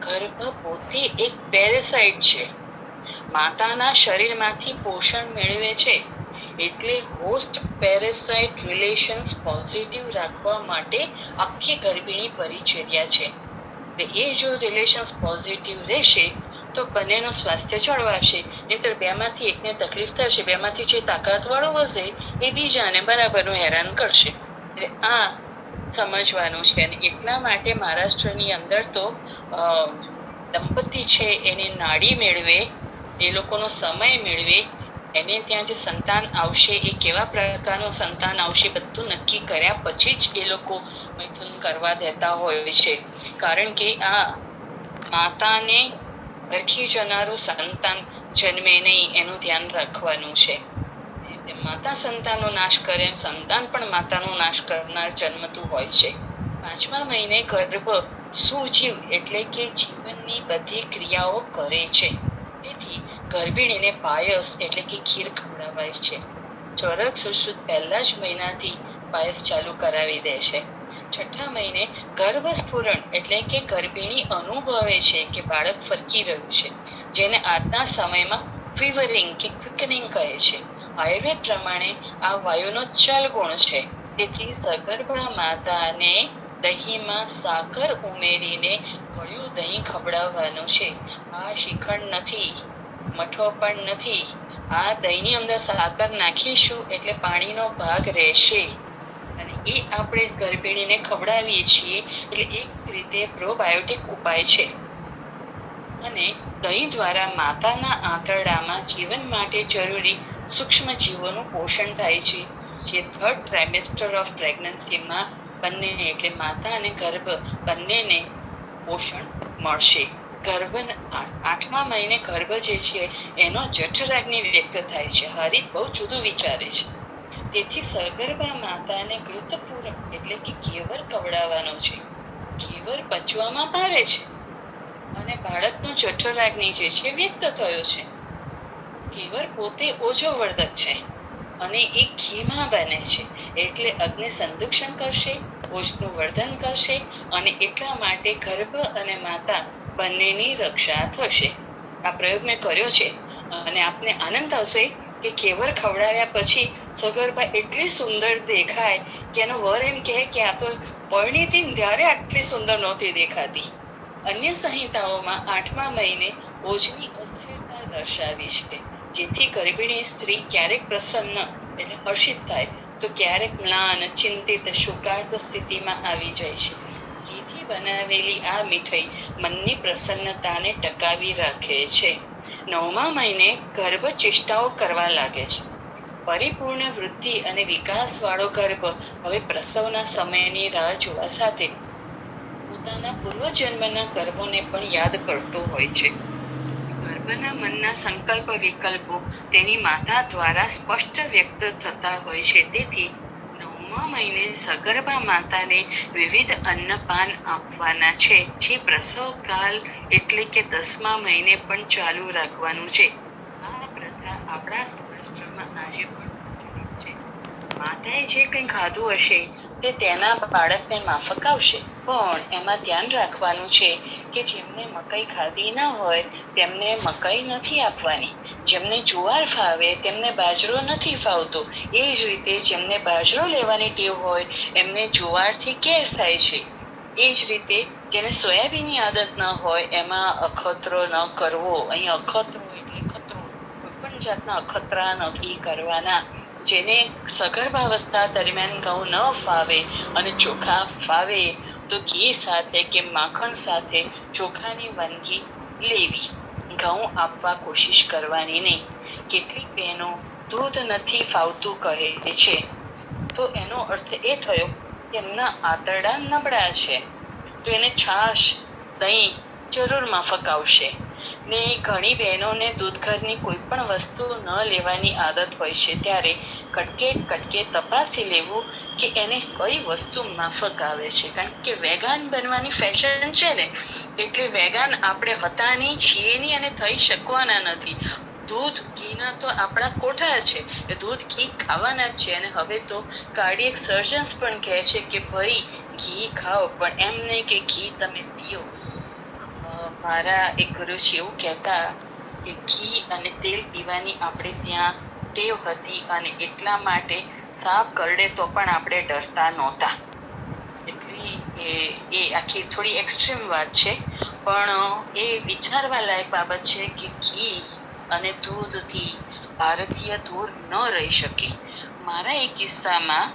ગર્ભ પોતે એક પેરેસાઇટ છે. માતાના શરીરમાંથી પોષણ મેળવે છે. એટલે હોસ્ટ પેરેસાઇટ રિલેશન્સ પોઝિટિવ રાખવા માટે આખી ગર્ભીણી પરિચર્યા છે. એ જો રિલેશન્સ પોઝિટિવ રહેશે તો બંનેનું સ્વાસ્થ્ય જળવાશે. નહીતર બેમાંથી એકને તકલીફ થશે. બેમાંથી જે તાકાતવાળો હશે એ બીજાને બરાબરનું હેરાન કરશે. એટલે આ સમજવાનું છે. અને એટલા માટે મહારાષ્ટ્રની અંદર તો દંપતી છે એની નાડી મેળવે, એ લોકોનો સમય મેળવે, એને ત્યાં જે સંતાન આવશે એ કેવા પ્રકારનું સંતાન આવશે બધું નક્કી કર્યા પછી જ એ લોકો મૈથુન કરવા દેતા હોય છે. કારણ કે આ માતાને રખી જનારું સંતાન જન્મે નહીં એનું ધ્યાન રાખવાનું છે. માતા સંતાનનો નાશ કરે એમ સંતાન પણ માતાનો નાશ કરનાર જન્મતું હોય છે. 5મા મહિને ગર્ભ સુજીવ એટલે કે જીવનની બધી ક્રિયાઓ કરે છે. તેથી ગર્ભિણીને પાયસ એટલે કે ખીર ખવડાવાય છે. ચરક સુશ્રુત પહેલા જ મહિનાથી પાયસ ચાલુ કરાવી દે છે. 6થા મહિને ગર્ભસ્ફુરણ એટલે કે ગર્ભિણી અનુભવે છે કે બાળક ફરકી રહ્યું છે, જેને આજના સમયમાં ફીવરિંગ કે ક્વિકનિંગ કહે છે. આયુર્વેદ પ્રમાણે આ વાયુનો ચલ ગુણ છે. તેથી સગર્ભા માતાને દહીંમાં સાકર ઉમેરીને ગળ્યું દહીં ખવડાવવાનું છે. આ શ્રીખંડ નથી, મઠો પણ નથી. આ દહીંની અંદર સાકર નાખીશું એટલે પાણીનો ભાગ રહેશે અને એ આપણે ગર્ભિણીને ખવડાવીએ છીએ. એટલે એક રીતે પ્રોબાયોટિક ઉપાય છે. અને દહીં દ્વારા માતાના આંતરડામાં જીવન માટે જરૂરી સૂક્ષ્મ જીવોનું પોષણ થાય છે, જે 3rd ટ્રાઇમેસ્ટર ઓફ પ્રેગ્નન્સીમાં બંને એટલે માતા અને ગર્ભ બંનેને પોષણ મળશે. ગર્ભ 8મા મહિને ગર્ભ જે છે એનો જઠરાગ્નિ વ્યક્ત થાય છે. હરિત બહુ જુદું વિચારે છે. તેથી સગર્ભા માતાને ઘૃતપૂરક એટલે કે ઘેવર ખવડાવવાનો છે. ઘેવર પચવામાં ભારે છે અને બાળકનો જઠરાગ્નિ જે છે વ્યક્ત થયો છે. ઘેવર પોતે ઓજોવર્ધક છે અને એ ઘીમાં બને છે એટલે અગ્નિ સંદુષણ કરશે, ઓજનું વર્ધન કરશે અને એટલા માટે ગર્ભ અને માતા બંનેની રક્ષા થશે. આ પ્રયોગ મેં કર્યો છે અને આપને આનંદ આવશે કે ઘેવર ખવડાવ્યા પછી સગર્ભા એટલી સુંદર દેખાય કે એનો વર એમ કહે કે આ તો પરણી હતી ત્યારે આટલી સુંદર નહોતી દેખાતી. અન્ય સંહિતાઓમાં 8મા મહિને ઓજની અસ્થિરતા દર્શાવી છે, જેથી ગર્ભિણી સ્ત્રી ક્યારેક પ્રસન્ન એટલે હર્ષિત થાય તો ક્યારેક મ્લાન, ચિંતિત, શોકાર્ત સ્થિતિમાં આવી જાય છે. ઘીથી બનાવેલી આ મીઠાઈ મનની પ્રસન્નતાને ટકાવી રાખે છે. 9મા મહિને ગર્ભ ચેષ્ટાઓ કરવા લાગે છે. પરિપૂર્ણ વૃદ્ધિ અને વિકાસ વાળો ગર્ભ હવે પ્રસવના સમયની રાહ જોવા સાથે પોતાના પૂર્વજન્મના ગર્ભોને પણ યાદ કરતો હોય છે. ગર્ભના મનના સંકલ્પ વિકલ્પો તેની માતા દ્વારા સ્પષ્ટ વ્યક્ત થતા હોય છે. તેથી 9મા મહિને સગર્ભા માતાને વિવિધ અન્નપાન આપવાના છે, જે પ્રસવકાલ એટલે કે 10મા મહિને પણ ચાલુ રાખવાનું છે. આ પ્રથા આપણા સૌરાષ્ટ્રમાં આજે પણ પ્રચલિત છે. માતાએ જે કંઈ ખાધું હશે તે તેના બાળકને માફક આવશે, પણ એમાં ધ્યાન રાખવાનું છે કે જેમને મકાઈ ખાધી ના હોય તેમને મકાઈ નથી આપવાની. જેમને જુવાર ફાવે તેમને બાજરો નથી ફાવતો. એ જ રીતે જેમને બાજરો લેવાની ટેવ હોય એમને જુવારથી ગેસ થાય છે. એ જ રીતે જેને સોયાબીનની આદત ન હોય એમાં અખતરો ન કરવો. અહીં અખતરો એટલે ખતરો, કોઈ પણ જાતના અખતરા નથી કરવાના. જેને સગર્ભાવસ્થા દરમિયાન ઘઉં ન ફાવે અને ચોખા ફાવે તો ઘી સાથે કે માખણ સાથે ચોખાની વાનગી લેવી. ઘઉં આપવા કોશિશ કરવાની નહીં. કેટલીક બહેનો દૂધ નથી ફાવતું કહે છે, તો એનો અર્થ એ થયો કે એમના આંતરડા નબળા છે, તો એને છાશ, દહીં જરૂર માફક આવશે. ને ઘણી બહેનોને દૂધઘરની કોઈ પણ વસ્તુ ન લેવાની આદત હોય છે, ત્યારે કટકે કટકે તપાસી લેવું કે એને કઈ વસ્તુ માફક આવે છે. કારણ કે વેગાન બનવાની ફેશન છે ને, એટલે વેગાન આપણે હતા નહીં, છીએ નહીં અને થઈ શકવાના નથી. દૂધ ઘીના તો આપણા કોઠા છે, એ દૂધ ઘી ખાવાના જ છે. અને હવે તો કાર્ડિયક સર્જન્સ પણ કહે છે કે ભાઈ ઘી ખાઓ, પણ એમ નહીં કે ઘી તમે પીઓ. મારા એક ગુરુજી એવું કહેતા કે ઘી અને તેલ પીવાની આપણે ત્યાં ટેવ હતી, અને એટલા માટે સાપ કરડે તો પણ આપણે ડરતા નહોતા. એટલી એ આખી થોડી એક્સ્ટ્રીમ વાત છે, પણ એ વિચારવા લાયક બાબત છે કે ઘી અને દૂધથી ભારતીય દૂર ન રહી શકે. મારા એક કિસ્સામાં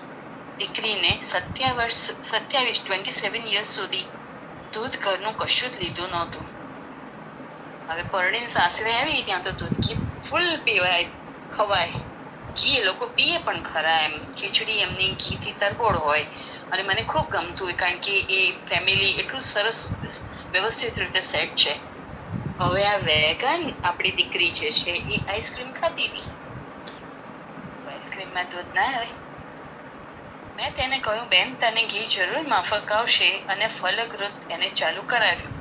દીકરીને 27 યર્સ સુધી દૂધ ઘરનું કશું જ લીધું નહોતું. હવે પરણીને સાસરે આવી ત્યાં તો દૂધ ઘી ફૂલ પીવાય, ખવાય. ઘી એ લોકો પીએ પણ ખરા, એમ ખીચડી એમની ઘીથી તરબોળ હોય. અને મને ખૂબ ગમતું હોય, કારણ કે એ ફેમિલી એટલું સરસ વ્યવસ્થિત રીતે સેટ છે. હવે આ વેગન આપણી દીકરી જે છે એ આઈસ્ક્રીમ ખાતી હતી. આઈસ્ક્રીમમાં દૂધ ના હોય. મેં તેને કહ્યું, બેન તને ઘી જરૂર માફક આવશે, અને ફલગ્રુત એને ચાલુ કરાવ્યું.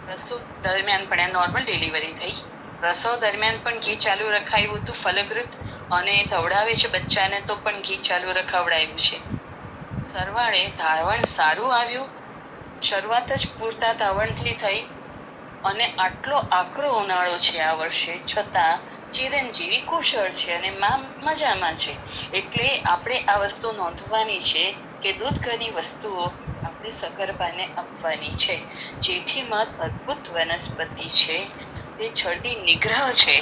પ્રસવ દરમિયાન પણ નોર્મલ ડિલિવરી થઈ, પ્રસવ દરમિયાન પણ ઘી ચાલુ રખાયું હતું ફલગ્રુત, અને ધવડાવે છે બચ્ચાને તો પણ ઘી ચાલુ રખાવડાવ્યું છે. સરવાળે ધાવણ સારું આવ્યું. શરૂઆત જ પૂરતા ધાવણથી થઈ, અને આટલો આકરો ઉનાળો છે આ વર્ષે, છતાં ચિરંજીવી કુશળ છે અને માં મજામાં છે. એટલે આપણે આ વસ્તુ નોંધવાની છે કે દૂધ ઘરની વસ્તુઓ આપણે સગર્ભાને આપવાની છે. જેથી મધ અદ્ભુત વનસ્પતિ છે, તે છડદી નિગ્રહ છે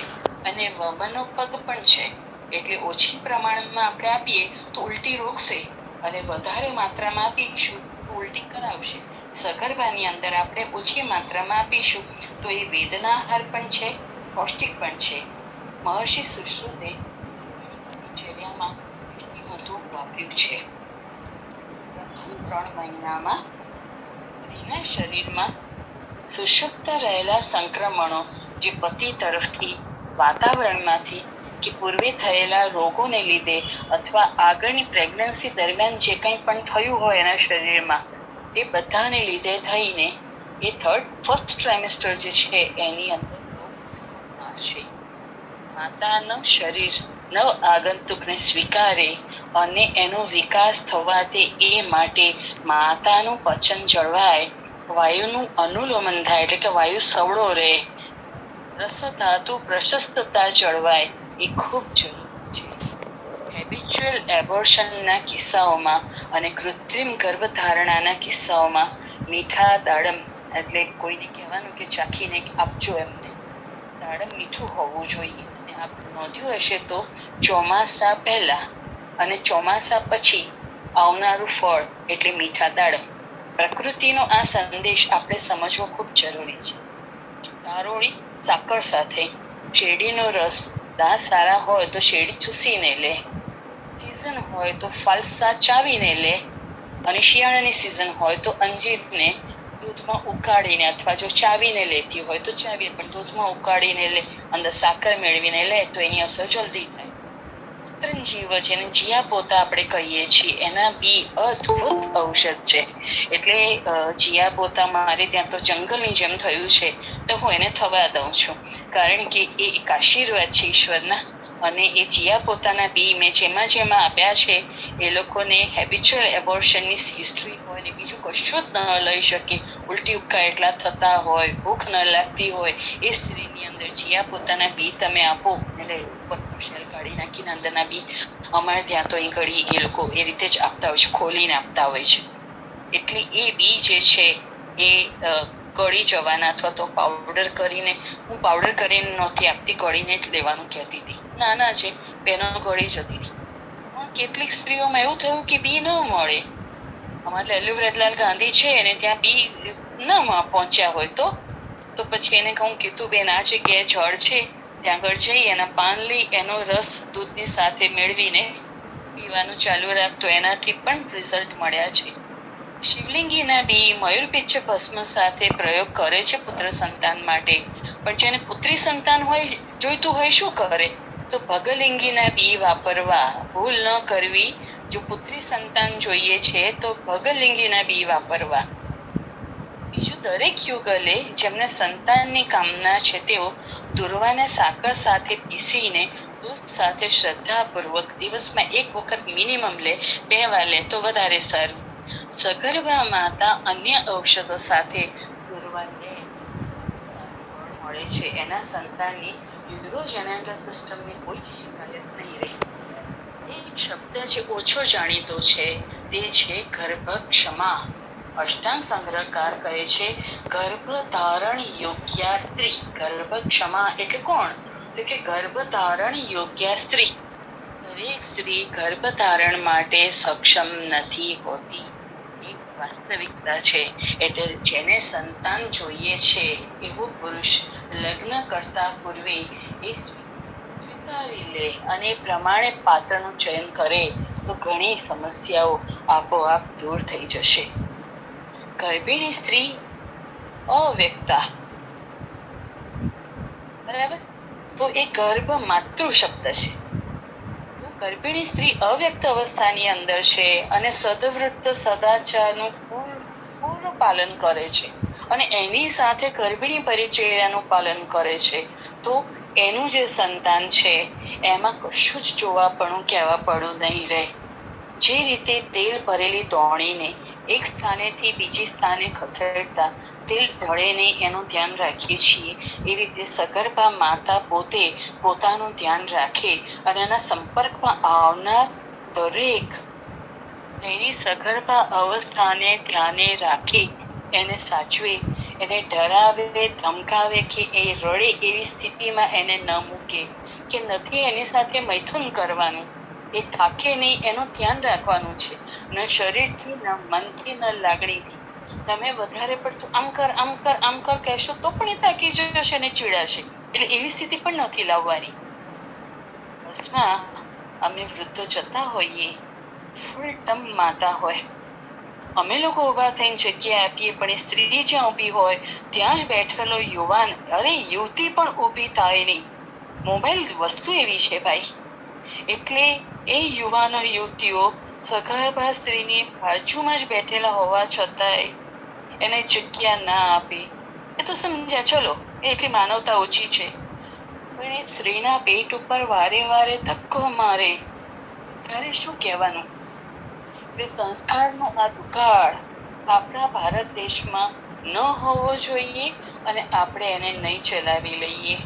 અને વમનો પગ પણ છે. એટલે ઓછી પ્રમાણમાં આપણે આપીએ તો ઉલટી રોકશે, અને વધારે માત્રામાં આપીશું તો ઉલટી કરાવશે. સગર્ભાની અંદર આપણે ઓછી માત્રામાં આપીશું તો એ વેદનાહાર પણ છે, પૌષ્ટિક પણ છે. મહર્ષિ સુશ્રુતે દિનચર્યામાં એટલું બધું વાપર્યું છે. પ્રથમ 3 મહિનામાં સ્ત્રીના શરીરમાં સુષુપ્ત રહેલા સંક્રમણો, જે પતિ તરફથી, વાતાવરણમાંથી કે પૂર્વે થયેલા રોગોને લીધે, અથવા આગળની પ્રેગ્નન્સી દરમિયાન જે કંઈ પણ થયું હોય એના શરીરમાં, એ બધાને લીધે થઈને એ ફર્સ્ટ ટ્રાઇમેસ્ટર જે છે એની અંદર છે. માતાનું શરીર નવ આગંતુકને સ્વીકારે અને એનો વિકાસ થવા દે, એ માટે માતાનું પચન જળવાય, વાયુનું અનુલોમન થાય, એટલે કે વાયુ સવળો રહે, રસ ધાતુ પ્રશસ્તતા જળવાય, એ ખૂબ જરૂરી છે. હેબિચ્યુઅલ એબોર્શનના કિસ્સાઓમાં અને કૃત્રિમ ગર્ભધારણાના કિસ્સાઓમાં મીઠા દાડમ, એટલે કોઈને કહેવાનું કે ચાખીને આપજો એમને, દાડમ મીઠું હોવું જોઈએ. અને આપ નોંધ્યું હશે તો ચોમાસા પહેલા અને ચોમાસા પછી આવનારું ફળ એટલે મીઠા દાડમ. પ્રકૃતિનો આ સંદેશ આપણે સમજવો ખૂબ જરૂરી છે. તારોળી સાકર સાથે, શેરડીનો રસ, દાંત સારા હોય તો શેરડી ચૂસીને લે, સીઝન હોય તો ફાલસા ચાવીને લે, અને શિયાળાની સીઝન હોય તો અંજીરને દૂધમાં ઉકાળીને, અથવા જો ચાવીને લેતી હોય તો ચાવીને, પણ દૂધમાં ઉકાળીને લે, અંદર સાકર મેળવીને લે તો એની અસર જલ્દી થાય. જીવ, જેને જીયા પોતા આપણે કહીએ છીએ, એના બી અદ્ભુત ઔષધ છે. એટલે જીયા પોતા મારે ત્યાં તો જંગલની જેમ થયું છે, તો હું એને થવા દઉં છું, કારણ કે એ એક આશીર્વાદ છે ઈશ્વરના. અને એ જીયા પોતાના બી મેં જેમાં જેમાં આપ્યા છે, એ લોકોને હેબિચ્યુઅલ એબોર્શનની હિસ્ટ્રી હોય ને બીજું કશું જ ન લઈ શકે, ઉલટી ઉબકા એટલા થતા હોય, ભૂખ ન લાગતી હોય, એ સ્ત્રીની અંદર જીયા પોતાના બી તમે આપો, એટલે ઉપરનો શેલ કાઢી નાખીને અંદરના બી, અમારે ત્યાં તો અહીં ઘડી એ લોકો એ રીતે જ આપતા હોય છે, ખોલીને આપતા હોય છે. એટલે એ બી જે છે એ ગળી જવાના, અથવા તો પાવડર કરીને, હું પાવડર કરીને નહોતી આપતી, ગળીને જ લેવાનું કહેતી હતી. નાના છે બેનો ગળી જતી હતી. પણ કેટલીક સ્ત્રીઓમાં એવું થયું કે બી ન મળે. અમારે લલ્લુ વ્રજલાલ ગાંધી છે અને ત્યાં બી ન પહોંચ્યા હોય તો પછી એને કહું કે તું બેન આ જગ્યાએ જળ છે ત્યાં આગળ જઈ એના પાન લઈ એનો રસ દૂધની સાથે મેળવીને પીવાનું ચાલુ રાખતો, એનાથી પણ રિઝલ્ટ મળ્યા છે. શિવલિંગીના બી મયુરપિચ્છ ભસ્મ સાથે પ્રયોગ કરે છે પુત્ર સંતાન માટે, પણ જેને પુત્રી સંતાન હોય જોઈતું હોય શું કરે? તો ભગલિંગીના બી વાપરવા, ભૂલ ન કરવી. જો પુત્રી સંતાન જોઈએ છે તો ભગલિંગીના બી વાપરવા. બીજું, દરેક યુગલે જેમને સંતાનની કામના છે તેઓ દુર્વાને સાકર સાથે પીસીને દૂધ સાથે શ્રદ્ધાપૂર્વક દિવસમાં એક વખત મિનિમમ લે, 2 વાર લે તો વધારે સારું. સગર્ભા માતા અન્ય ઔષધો સાથે દુર્વા લે મળે છે. એના સંતાનની યુરોજેનેટલ સિસ્ટમની કોઈ જ શિકાયત નહીં રહે. એક શબ્દ જે ઓછો જાણીતો છે તે છે ગર્ભ ક્ષમા. અષ્ટાંગ સંગ્રહકાર કહે છે ગર્ભ ધારણ યોગ્ય સ્ત્રી. ગર્ભ ક્ષમા એટલે કોણ? તો કે ગર્ભ ધારણ યોગ્ય સ્ત્રી. દરેક સ્ત્રી ગર્ભ ધારણ માટે સક્ષમ નથી હોતી, એ વાસ્તવિકતા છે. એટલે જેને સંતાન જોઈએ છે એવો પુરુષ લગ્ન કરતા પૂર્વે એ સ્વીકારી લે અને એ પ્રમાણે પાત્રનું ચયન કરે તો ઘણી સમસ્યાઓ આપોઆપ દૂર થઈ જશે. ગર્ભિણી સ્ત્રી અવ્યક્તા, બરાબર? તો એ ગર્ભ માતૃ શબ્દ છે. ગર્ભિણી સ્ત્રી અવ્યક્ત અવસ્થાની અંદર છે અને સદવૃત્ત સદાચારનું પૂર્ણ પાલન કરે છે અને એની સાથે ગર્ભિણી પરિચર્યાનું પાલન કરે છે, તો એનું જે સંતાન છે એમાં કશું જ જોવાપણું કહેવાપણું નહીં રહે. જે રીતે તેલ ભરેલી દોણીને એક સ્થાનેથી બીજી સ્થાને ખસેડતા તેલ ઢળે નહીં એનું ધ્યાન રાખીએ છીએ, એ રીતે સગર્ભા માતા પોતે પોતાનું ધ્યાન રાખે અને એના સંપર્કમાં આવનાર દરેક એની સગર્ભા અવસ્થાને ધ્યાને રાખી એને સાચવે, એને ડરાવે, ધમકાવે કે એ રડે એવી સ્થિતિમાં એને ન મૂકે, કે નથી એની સાથે મૈથુન કરવાનું, એ થાકે નહીં એનું ધ્યાન રાખવાનું છે. ન શરીરથી, ન મનથી, ન લાગણીથી. તમે વધારે પડતું આમ કર આમ કર આમ કર કહેશો તો પણ એ થાકી જશે અને ચીડાશે. એટલે એવી સ્થિતિ પણ નથી લાવવાની. બસમાં અમે વૃદ્ધો જતા હોઈએ, ફૂલ ટમ માતા હોય, અમે લોકો ઉભા થઈને જગ્યા આપીએ પણ એ સ્ત્રી જ્યાં ઊભી હોય ત્યાં જ બેઠેલો યુવાન, અરે યુવતી પણ ઊભી થાય નહીં. મોબાઈલ વસ્તુ એવી છે ભાઈ. એટલે એ યુવાનો યુવતીઓ સગર્ભા સ્ત્રીની બાજુમાં જ બેઠેલા હોવા છતાંય એને જગ્યા ના આપી, એ તો સમજ્યા ચલો એટલી માનવતા ઓછી છે. પણ એ સ્ત્રીના પેટ ઉપર વારે વારે ધક્કો મારે ત્યારે શું કહેવાનું? એટલે સંસ્કારનો આ દુકાળ આપણા ભારત દેશમાં ન હોવો જોઈએ અને આપણે એને નહીં ચલાવી લઈએ.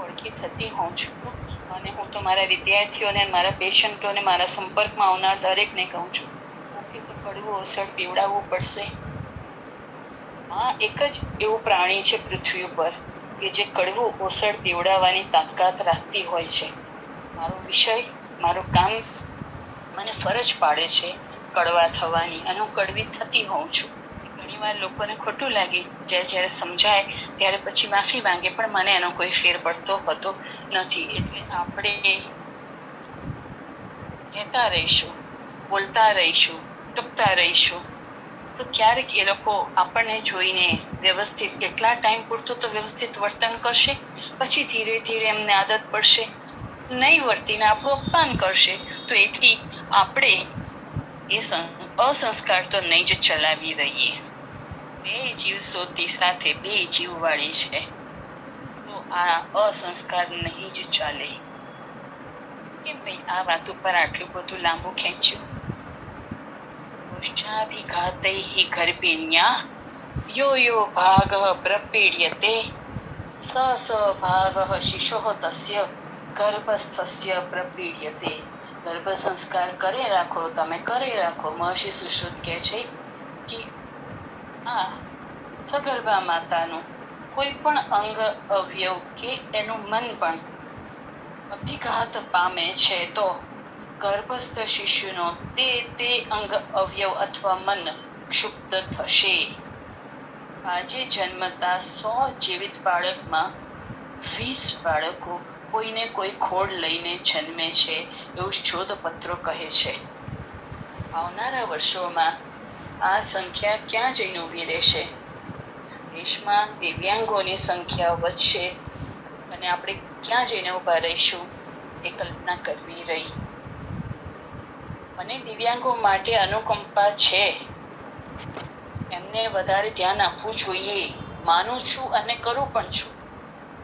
ઓળખી થતી હોઉં છું અને હું તો મારા વિદ્યાર્થીઓને, મારા પેશન્ટોને, મારા સંપર્કમાં આવનાર દરેકને કહું છું કે તો કડવું ઓસડ પીવડાવવું પડશે. આ એક જ એવું પ્રાણી છે પૃથ્વી ઉપર કે જે કડવું ઓસડ પીવડાવવાની તાકાત રાખતી હોય છે. મારો વિષય, મારું કામ મને ફરજ પાડે છે કડવા થવાની, અને હું કડવી થતી હોઉં છું. ઘણી વાર લોકોને ખોટું લાગી જાય, જ્યારે સમજાય ત્યારે પછી માફી માંગે, પણ મને એનો કોઈ ફેર પડતો હોતો નથી. એટલે આપણે કહેતા રહીશું, બોલતા રહીશું, ટૂંકતા રહીશું, તો ક્યારેક એ લોકો આપણને જોઈને વ્યવસ્થિત, કેટલા ટાઈમ પૂરતું તો વ્યવસ્થિત વર્તન કરશે, પછી ધીરે ધીરે એમને આદત પડશે, નહીં વર્તીને આપણું અપમાન કરશે. તો એથી આપણે એ અસંસ્કાર તો નહીં જ ચલાવી રહીએ. 2 જીવ સોતી સાથે 2 જીવ વાળી છે, તો આ અસંસ્કાર નહીં જ ચાલે. કેમ ભાઈ આ વાત ઉપર આટલું બધું લાંબુ ખેંચ્યું? પુરુષાભિઘાતૈઃ ગર્ભિણ્યા યો યો ભાગઃ પ્રપીડ્યતે સ સ ભાગઃ શિશોઃ તસ્ય ગર્ભસ્થસ્ય પ્રપીડ્યતે. ગર્ભ સંસ્કાર કરી રાખો, તમે કરી રાખો. મહર્ષિ સુશ્રુત કહે છે કે આ સગર્ભા માતાનું કોઈ પણ અંગ અવયવ કે એનું મન પણ અભિઘાત પામે છે તો ગર્ભસ્થ શિશુનો તે અંગ અવયવ અથવા મન ક્ષુબ્ધ થશે. આજે જન્મતા 100 જીવિત બાળકમાં 20 બાળકો કોઈને કોઈ ખોડ લઈને જન્મે છે એવું શોધપત્રો કહે છે. આવનારા વર્ષોમાં આ સંખ્યા ક્યાં જઈને ઊભી રહેશે? દેશમાં દિવ્યાંગોની સંખ્યા વધશે અને આપણે ક્યાં જઈને ઊભા રહીશું એ કલ્પના કરવી રહી. મને દિવ્યાંગો માટે અનુકંપા છે, એમને વધારે ધ્યાન આપવું જોઈએ, માનું છું અને કરું પણ છું.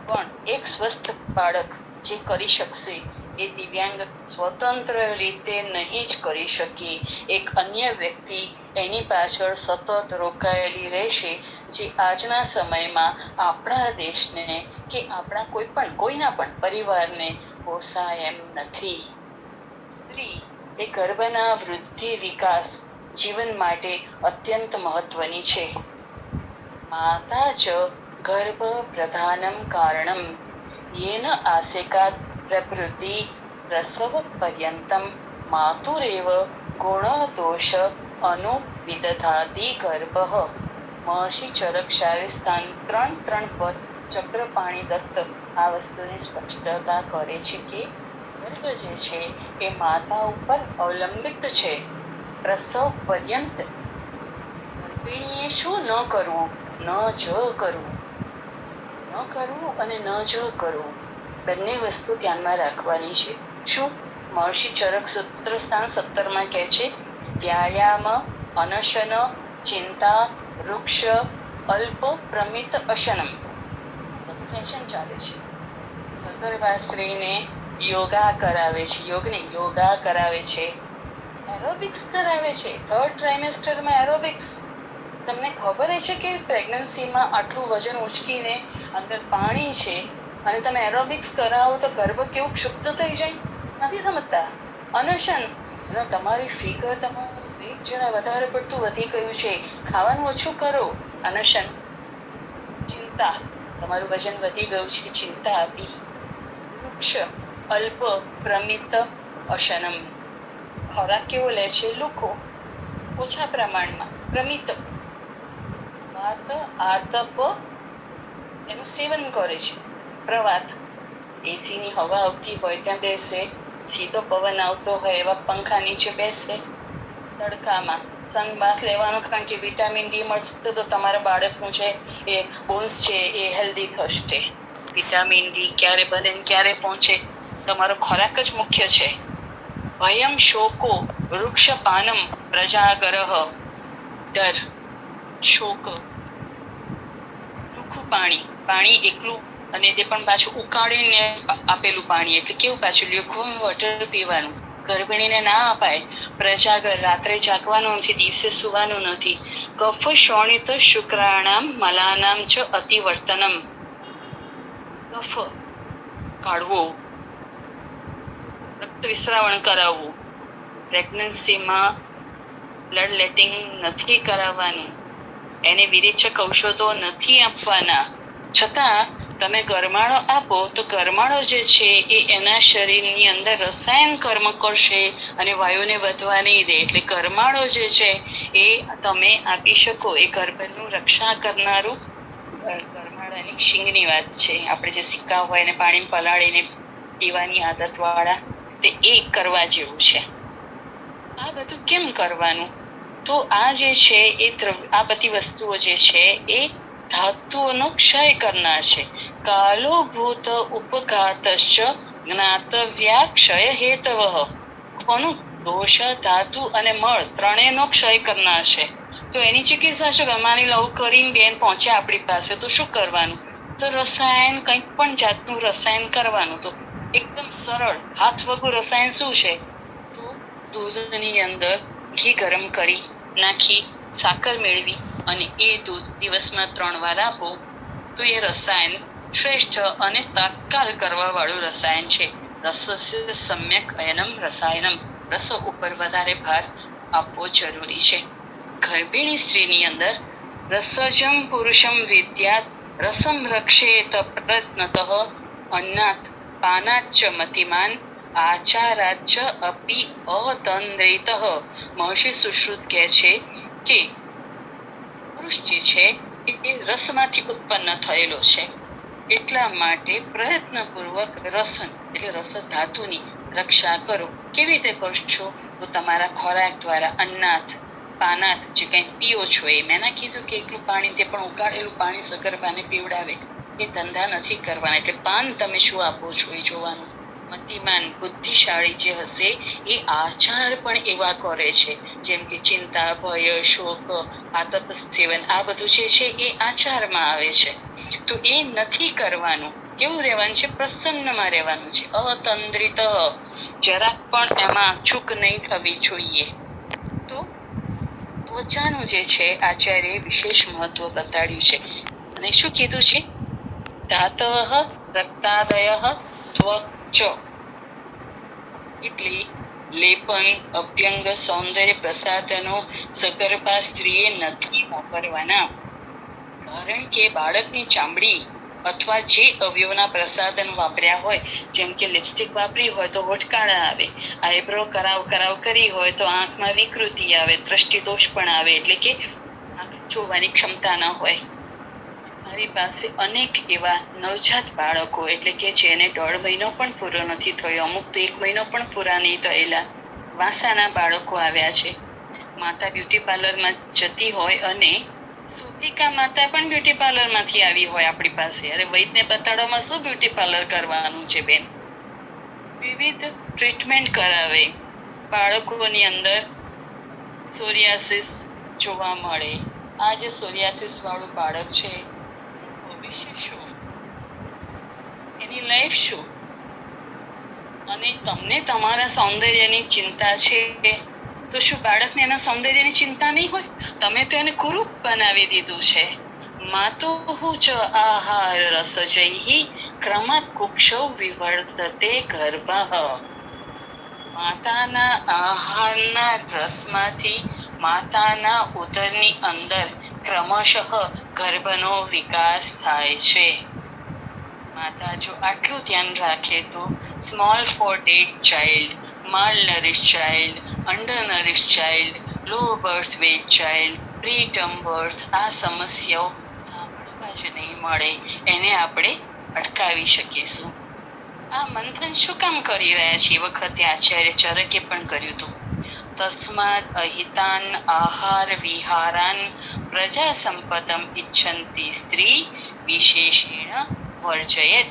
પણ એક સ્વસ્થ બાળક જે કરી શકશે એ દિવ્યાંગ સ્વતંત્ર રીતે નહીં જ કરી શકે. એક અન્ય વ્યક્તિ એની પાછળ સતત રોકાયેલી રહેશે, જે આજના સમયમાં આપણા દેશને કે આપણા કોઈના પણ પરિવારને પોસાય એમ નથી. સ્ત્રી એ ગર્ભના વૃદ્ધિ વિકાસ જીવન માટે અત્યંત મહત્વની છે. માતા ચ ગર્ભ પ્રધાનમ કારણમ येन आसेकात् प्रकृति प्रसव पर्यन्तं मातुरेव गुणदोष अनुविदधाति गर्भः. મહર્ષિ ચરક શારીસ્થાન 3:3 પર ચક્રપાણી દત્ત આ વસ્તુની સ્પષ્ટતા કરે છે કે ગર્ભ જે છે એ માતા ઉપર અવલંબિત છે. પ્રસવ પર્યંત ગર્ભિણીએ શું ન કરવું? ન જ કરવું. ન કરવું અને ન જ કરવું બંને વસ્તુ ધ્યાનમાં રાખવાની છે. શું? મહર્ષિ ચરક સૂત્ર સ્થાન 17 કહે છે, વ્યાયામ, અનશન, ચિંતા, વૃક્ષ, અલ્પ પ્રમિત અશનમ. બધું ફેશન ચાલે છે. સગર્ભા સ્ત્રીને યોગા કરાવે છે, યોગા કરાવે છે, એરોબિક્સ કરાવે છે. 3rd ટ્રાઇમેસ્ટરમાં aerobics. તમને ખબર છે કે પ્રેગ્નન્સીમાં આટલું વજન ઉચકીને અંદર પાણી છે અને તમે એરોબિક્સ કરાવો તો ગર્ભ કેવું ક્ષુબ્ધ થઈ જાય? નથી સમજતા. અનશન, તમારી ફિગર, તમારું વેટ જરા વધારે પડતું વધી ગયું છે, ખાવાનું ઓછું કરો. અનશન. ચિંતા, તમારું વજન વધી ગયું છે, ચિંતા આપી. વૃક્ષ, અલ્પ પ્રમિત અશનમ. ખોરાક કેવો લે છે? લોકો ઓછા પ્રમાણમાં. પ્રમિત, વાત આર્તપ એનું સેવન કરે છે. પ્રવાત, એસીની હવા આવતી હોય ત્યાં બેસે, સીધો પવન આવતો હોય એવા પંખા નીચે બેસે. તડકામાં સનબાથ લેવાનો, કારણ કે વિટામિન ડી મળશે તો તમારા બાળકનું છે એ બોન્સ છે એ હેલ્ધી થશે. વિટામિન ડી ક્યારે બને ક્યારે પહોંચે? તમારો ખોરાક જ મુખ્ય છે. ભયમ શોકો વૃક્ષપાનમ પ્રજાગરઃ. ડર, શોક, રૂખું પાણી એકલું, અને તે પણ પાછું ઉકાળીને આપેલું પાણી, એટલે કેવું પાછું લ્યુકવોર્મ વોટર પીવાનું. ગર્ભિણીને ના અપાય. પ્રજાગર, રાત્રે જાગવાનું નથી, દિવસે સુવાનું નથી. કફ શોણિત શુક્રાણામ મલાનામ ચ અતિવર્તનમ. કફ કાઢવો, રક્ત વિસ્રાવણ કરાવવું. પ્રેગ્નન્સીમાં બ્લડ લેટિંગ નથી કરાવવાનું, એને વિરેચક ઔષધો નથી આપવાના. છતાં તમે ગરમાળો આપો તો ગરમાળો જે છે એ એના શરીરની અંદર રસાયણ કર્મ કરશે અને વાયુને વધવા નહીં દે. એટલે ગરમાળો જે છે એ તમે આપી શકો. એ ગર્ભનું રક્ષા કરનારું ગરમાળાની શીંગની વાત છે. આપણે જે સિક્કા હોય એને પાણી પલાળીને પીવાની આદત વાળા, તે એ કરવા જેવું છે. આ બધું કેમ કરવાનું? તો આ જે છે એ આ બધી વસ્તુઓ જે છે એ ધાતુઓનો ક્ષય કરનાર છે. કાલો ભૂત ઉપઘાતશ્ચ જ્ઞાતવ્યા ક્ષય હેતવઃ. કોનું? દોષ, ધાતુ અને મળ ત્રણેયનો ક્ષય કરનાર છે. તો એની ચિકિત્સા શું? માની લઉં કરીને બેન પહોંચ્યા આપણી પાસે, તો શું કરવાનું? તો રસાયણ, કંઈક પણ જાતનું રસાયણ કરવાનું. તો એકદમ સરળ હાથ વગું રસાયણ શું છે? તો દૂધની અંદર ઘી ગરમ કરી નાખી, સાકર મેળવી અને એ દૂધ દિવસમાં 3 વાર આપો તો એ રસાયણ શ્રેષ્ઠ અને તાત્કાલ કરવા વાળું રસાયણ છે. રસસ્ય સમ્યક અયનમ રસાયનમ. રસ ઉપર વધારે ભાર આપવો જરૂરી છે. ગર્ભિણી સ્ત્રીની અંદર રસજમ પુરુષમ વિદ્યાત રસમ રક્ષેત પ્રયત્નતઃ અન્નાત પાનાચ મતિમાન આચારાચ અપી અતંદ્રિત. મહર્ષિ સુશ્રુત કહે છે કે પુરુષ જે છે એ રસમાંથી ઉત્પન્ન થયેલો છે. એટલા માટે પ્રયત્નપૂર્વક રસ એટલે રસ ધાતુની રક્ષા કરો. કેવી રીતે કરશો? તો તમારા ખોરાક દ્વારા અન્નાથ પાનાથ જે કંઈ પીઓ છો એ. મેં ના કીધું કે એકલું પાણી, તે પણ ઉકાળેલું પાણી સગર્ભાને પીવડાવે, એ ધંધા નથી કરવાના. એટલે પાન તમે શું આપો છો એ જોવાનું. મતિમાન બુદ્ધિશાળી જે હશે એ આચાર પણ એવા કરે છે, જેમ કે ચિંતા, ભય, શોક, આતપ સેવન, આ બધું જે છે એ આચારમાં આવે છે. તો એ નથી કરવાનું. કેવું રહેવાનું છે? પ્રસન્નમાં રહેવાનું છે. અતંદ્રિત, જરાક પણ એમાં ચૂક નહીં થવી જોઈએ. તો ત્વચાનું જે છે આચાર્ય વિશેષ મહત્વ બતાડ્યું છે. અને શું કીધું છે? ધાતઃ રક્તાદય ત્વચ. એટલે લેપન, અભ્યંગ, સૌંદર્ય પ્રસાધનો સગર્ભા સ્ત્રીએ નથી વાપરવાના. કારણ કે બાળકની ચામડી અથવા જે અવયવના પ્રસાધન વાપર્યા હોય, જેમ કે લિપસ્ટિક વાપરી હોય તો હોઠ કાળા આવે, આઈબ્રો કરાવ કરી હોય તો આંખમાં વિકૃતિ આવે, દ્રષ્ટિ દોષ પણ આવે, એટલે કે આંખ જોવાની ક્ષમતા ન હોય. મારી પાસે અનેક એવા નવજાત બાળકો, એટલે કે જેને 1.5 મહિનો પણ પૂરો નથી થયો, અમુક તો 1 મહિનો પણ પૂરા નહીં થયેલા વાસાના બાળકો આવ્યા છે. માતા બ્યુટી પાર્લરમાં જતી હોય અને સુધિકા માતા પણ બ્યુટી પાર્લર માંથી આવી હોય આપણી પાસે. અરે વૈદ્યને બતાડવામાં શું બ્યુટી પાર્લર કરવાનું છે બેન? વિવિધ ટ્રીટમેન્ટ કરાવે. બાળકોની અંદર સોરિયાસિસ જોવા મળે. આ જે સોરિયાસિસ વાળું બાળક છે, ભવિષ્ય શું, એની લાઈફ શું? અને તમને તમારા સૌંદર્યની ચિંતા છે, તો શું બાળકને એના સૌંદર્યની ચિંતા નહીં હોય? તમે તો એને કુરૂપ બનાવી દીધું છે. માતુઃ ચ આહાર રસજૈઃ ક્રમાત કુક્ષૌ વિવર્ધતે ગર્ભઃ. માતાના આહારના રસમાંથી માતાના ઉદરની અંદર ક્રમશઃ ગર્ભનો વિકાસ થાય છે. માતા જો આટલું ધ્યાન રાખે તો સ્મોલ ફોર ડેડ ચાઇલ્ડ, માલ નરિશ ચાઇલ્ડ, અંડર નરિશ ચાઇલ્ડ, લો બર્થ વેટ ચાઇલ્ડ, પ્રીટર્મ બર્થ, આ સમસ્યાઓ સાંભળવા જ નહીં મળે. એને આપણે અટકાવી શકીશું. આ મંથન શું કામ કરી રહ્યા છે? એ વખતે આચાર્ય ચરકે પણ કર્યું હતું. તસ્માદ અહિતાન આહાર વિહારાન પ્રજા સંપદમ ઈચ્છંતી સ્ત્રી વિશેષેણ વર્જયેત.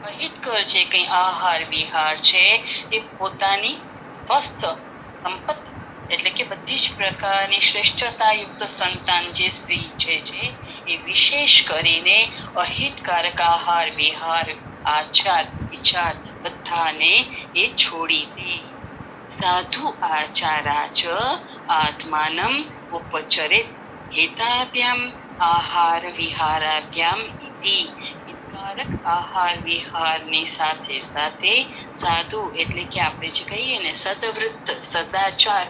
અહિતકર જે કંઈ આહાર વિહાર છે એ પોતાની સ્વસ્થ સંપત્તિ, એટલે કે બધી જ પ્રકારની શ્રેષ્ઠતાયુક્ત સંતાન જે સ્ત્રી છે એ વિશેષ કરીને અહિતકારક આહાર વિહાર, આચાર વિચાર બધાને એ છોડી દે. સાધુ આચારાચ આત્માનમ ઉપચરેત હિતાભ્યામ આહાર વિહારાભ્યામ ઇતિ. હિતકારક આહાર વિહારની સાથે સાથે સાધુ એટલે કે આપણે જે કહીએ ને સદવૃત્ત, સદાચાર,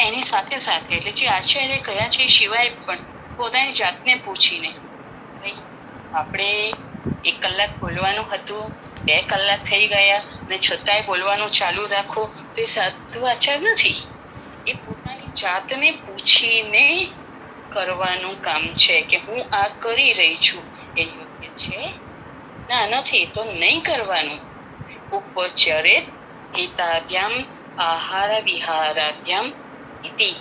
એની સાથે સાથે એટલે જે આચાર્ય કયા છે સિવાય પણ પોતાની જાતને પૂછીને, ભાઈ આપણે 1 કલાક બોલવાનું હતું, 2 કલાક થઈ ગયા ને છતાંય બોલવાનું ચાલુ રાખો, તો એ સાધુ આચાર નથી. એ પોતાની જાતને પૂછીને કરવાનું કામ છે કે હું આ કરી રહી છું એ યોગ્ય છે? ના, નથી, તો નહીં કરવાનું. ઉપચરેત હિતાભ્યામ આહાર વિહારાભ્યામ ઇતિ.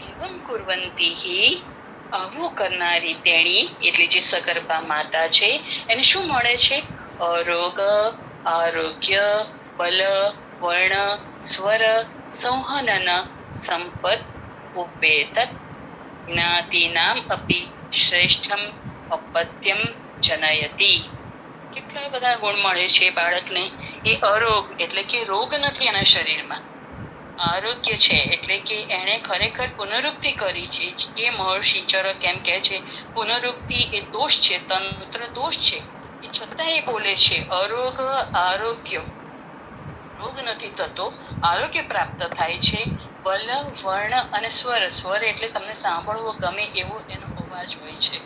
એવમ કુર્વંતી. આવું કરનારી તેણી એટલે જે સગર્ભા માતા છે એને શું મળે છે? અરોગ, આરોગ્ય, બલ, વર્ણ, સ્વર, સંહનન, સંપદ, ઉપેતત, જ્ઞાતિનામ અપી શ્રેષ્ઠમ અપત્યમ જનયતિ. કેટલા બધા ગુણ મળે છે બાળકને. એ અરોગ એટલે કે રોગ નથી એના શરીરમાં. આરોગ્ય છે એટલે કે એણે ખરેખર પુનરુક્તિ કરી છે. એ મહર્ષિ ચરક એમ કહે છે પુનરુક્તિ એ દોષ છે, તંત્ર દોષ છે. એ છતાં એ બોલે છે અરોગ આરોગ્ય, રોગ નથી થતો, આરોગ્ય પ્રાપ્ત થાય છે. બલ, વર્ણ અને સ્વર. સ્વર એટલે તમને સાંભળવો ગમે એવો એનો અવાજ હોય છે.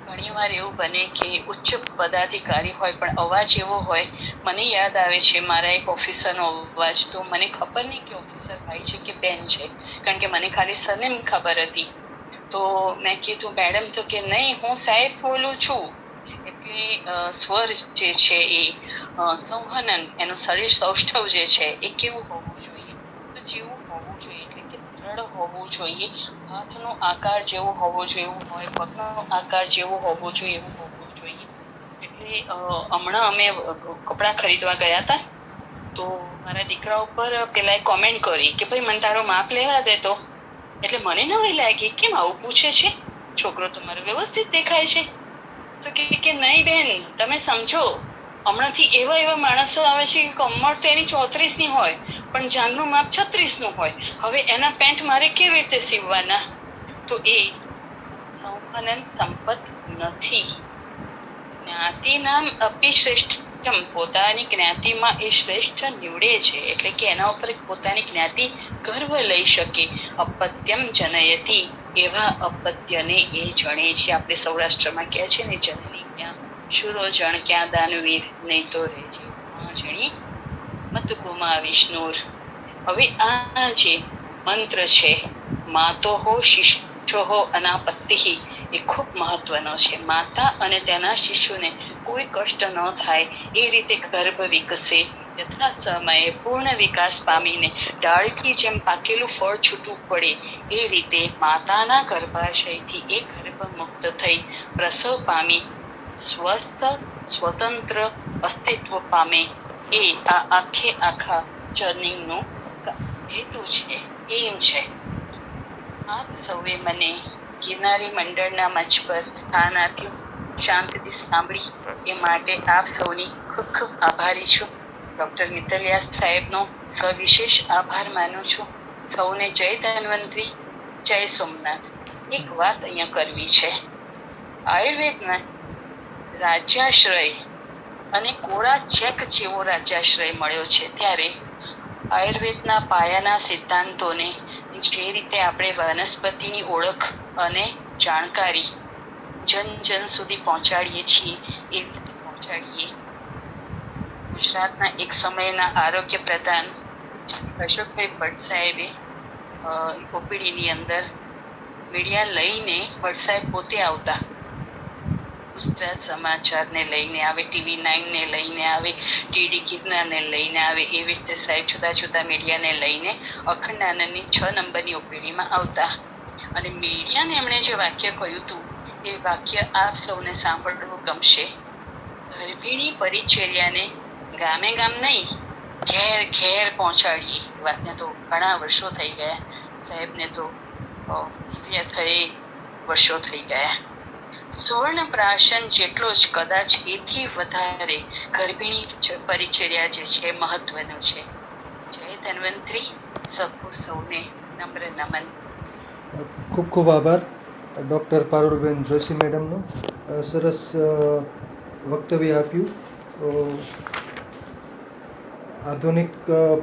ઘણી વાર એવું બને કે ઉચ્ચ પદાધિકારી હોય પણ અવાજ એવો હોય, મને યાદ આવે છે મારા એક ઓફિસરનો અવાજ, તો મને ખબર નહીં કે ઓફિસર ભાઈ છે કે બેન છે, કારણ કે મને ખાલી સરનેમ ખબર હતી. તો મેં કીધું મેડમ, તો કે નહીં હું સાહેબ બોલું છું. એટલે સ્વર જે છે એ સંહનન, એનું શરીર સૌષ્ઠવ જે છે એ કેવું હોવું જોઈએ, તો જેવું હોવું જોઈએ, એટલે કે દ્રઢ હોવું જોઈએ. હાથનો આકાર જેવો હોવો જોઈએ એવું હોય, પગનો આકાર જેવો હોવો જોઈએ એવું હોવું જોઈએ. એટલે હમણાં અમે કપડાં ખરીદવા ગયા હતા, તો મારા દીકરા ઉપર પેલા કોમેન્ટ કરી કે ભાઈ મને તારો માપ લેવા દે. તો એટલે મને નવાઈ લાગી, કેમ આવું પૂછે છે, છોકરો તો મારો વ્યવસ્થિત દેખાય છે. તો કે નહીં બેન, તમે સમજો, હમણાંથી એવા એવા માણસો આવે છે કે કમર તો એની 34 ની હોય પણ જાંઘનું માપ 36 નું હોય. હવે એના પેન્ટ મારે કેવી રીતે સીવવાના? તો એ સંહનન સંપત નથી. જ્ઞાતિ નામ અપી શ્રેષ્ઠમ, પોતાની જ્ઞાતિમાં એ શ્રેષ્ઠ નીવડે છે, એટલે કે એના ઉપર પોતાની જ્ઞાતિ ગર્વ લઈ શકે. અપત્યમ જનયતી, એવા અપત્યને એ જણે છે. આપણે સૌરાષ્ટ્રમાં કહે છે ને, જનની ક્યાં શુરો જણ, ક્યાં દાનવીર, નહીં તો રેજે જણી મત ગુમાવીશ નૂર. હવે આ જે મંત્ર છે, માતો હો શિષ્યો હો અનાપત્તિ, એ ખૂબ મહત્વનો છે. માતા અને તેના શિશુને કોઈ કષ્ટ ન થાય એ રીતે ગર્ભ વિકસે, યથા સમયે પૂર્ણ વિકાસ પામીને ડાળથી જેમ પાકેલું ફળ છૂટું પડે એ રીતે માતાના ગર્ભાશયથી એ ગર્ભ મુક્ત થઈ પ્રસવ પામી સ્વસ્થ સ્વતંત્ર અસ્તિત્વ પામે, એ આ આખે આખા જર્નીનો હેતુ છે, એમ છે. આપ સૌએ મને ગિરનારી મંડળના મંચ પર સ્થાન આપ્યું, શાંતિથી સાંભળી, એ માટે આપ સૌની ખૂબ ખૂબ આભારી છું. ડૉક્ટર મિત્તલિયા સાહેબનો સવિશેષ આભાર માનું છું. સૌને જય ધન્વંતરી, જય સોમનાથ. એક વાત અહીંયા કરવી છે. આયુર્વેદના રાજ્યાશ્રય અને કોરા ચેક જેવો રાજ્યાશ્રય મળ્યો છે, ત્યારે આયુર્વેદના પાયાના સિદ્ધાંતોને જે રીતે આપણે વનસ્પતિની ઓળખ અને જાણકારી જન જન સુધી પહોંચાડીએ છીએ એ રીતે પહોંચાડીએ. ગુજરાતના એક સમયના આરોગ્ય પ્રધાન અશોકભાઈ ભટ્ટ સાહેબે ઓપીડીની અંદર મીડિયા લઈને, ભટ્ટ સાહેબ પોતે આવતા, ગુજરાત સમાચારને લઈને આવે, TV 9 ને લઈને આવે, DD ગિરનારને લઈને આવે, એવી રીતે સાહેબ જુદા જુદા મીડિયાને લઈને અખંડ આનંદની 6 નંબરની ઓપીડીમાં આવતા. અને મીડિયાને એમણે જે વાક્ય કહ્યું હતું, એ વાક્ય આપ સૌને સાંભળવું ગમશે. ગર્ભિણી પરિચર્યાને ગામે ગામ નહીં, ઘેર ઘેર પહોંચાડીએ. વાતને તો ઘણા વર્ષો થઈ ગયા, સાહેબને તો દિવ્ય થઈ વર્ષો થઈ ગયા. સુવર્ણ પ્રાશન જેટલો જ, કદાચ એથી વધારે ગર્ભિણી પરિચર્યા જે છે મહત્વનું છે. જય ધન્વંતરી. સૌને નમ્ર નમન. ખૂબ ખૂબ આભાર ડૉક્ટર પારુલબેન જોશી મેડમનો. સરસ વક્તવ્ય આપ્યું. આધુનિક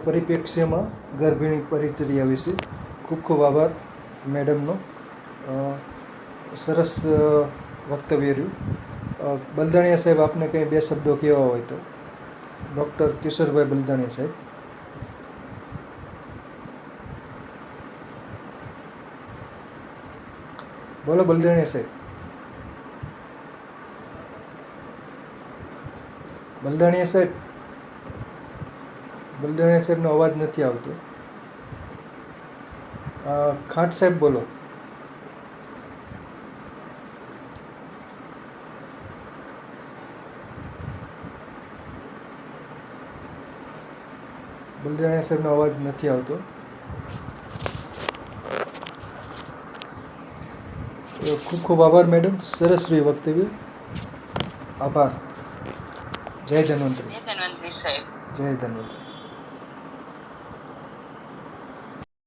પરિપ્રેક્ષ્યમાં ગર્ભિણી પરિચર્યા વિશે ખૂબ ખૂબ આભાર મેડમનો. સરસ વક્તવ્ય રહ્યું. બલદાણિયા સાહેબ, આપને કંઈ 2 શબ્દો કહેવા હોય તો. ડૉક્ટર કિશોરભાઈ બલદાણિયા સાહેબ. બોલો બલદાણિયા સાહેબ. બલદાણિયા સાહેબ, બલદાણિયા સાહેબનો અવાજ નથી આવતો. ખાંટ સાહેબ બોલો. બલદાણિયા સાહેબનો અવાજ નથી આવતો. ખૂબ ખૂબ આભાર મેડમ, સરસ રહ્યું વક્તવ્ય. આભાર. જય ધન્વંતરી. જય ધન્વંતરી સાહેબ. જય ધન્વંતરી.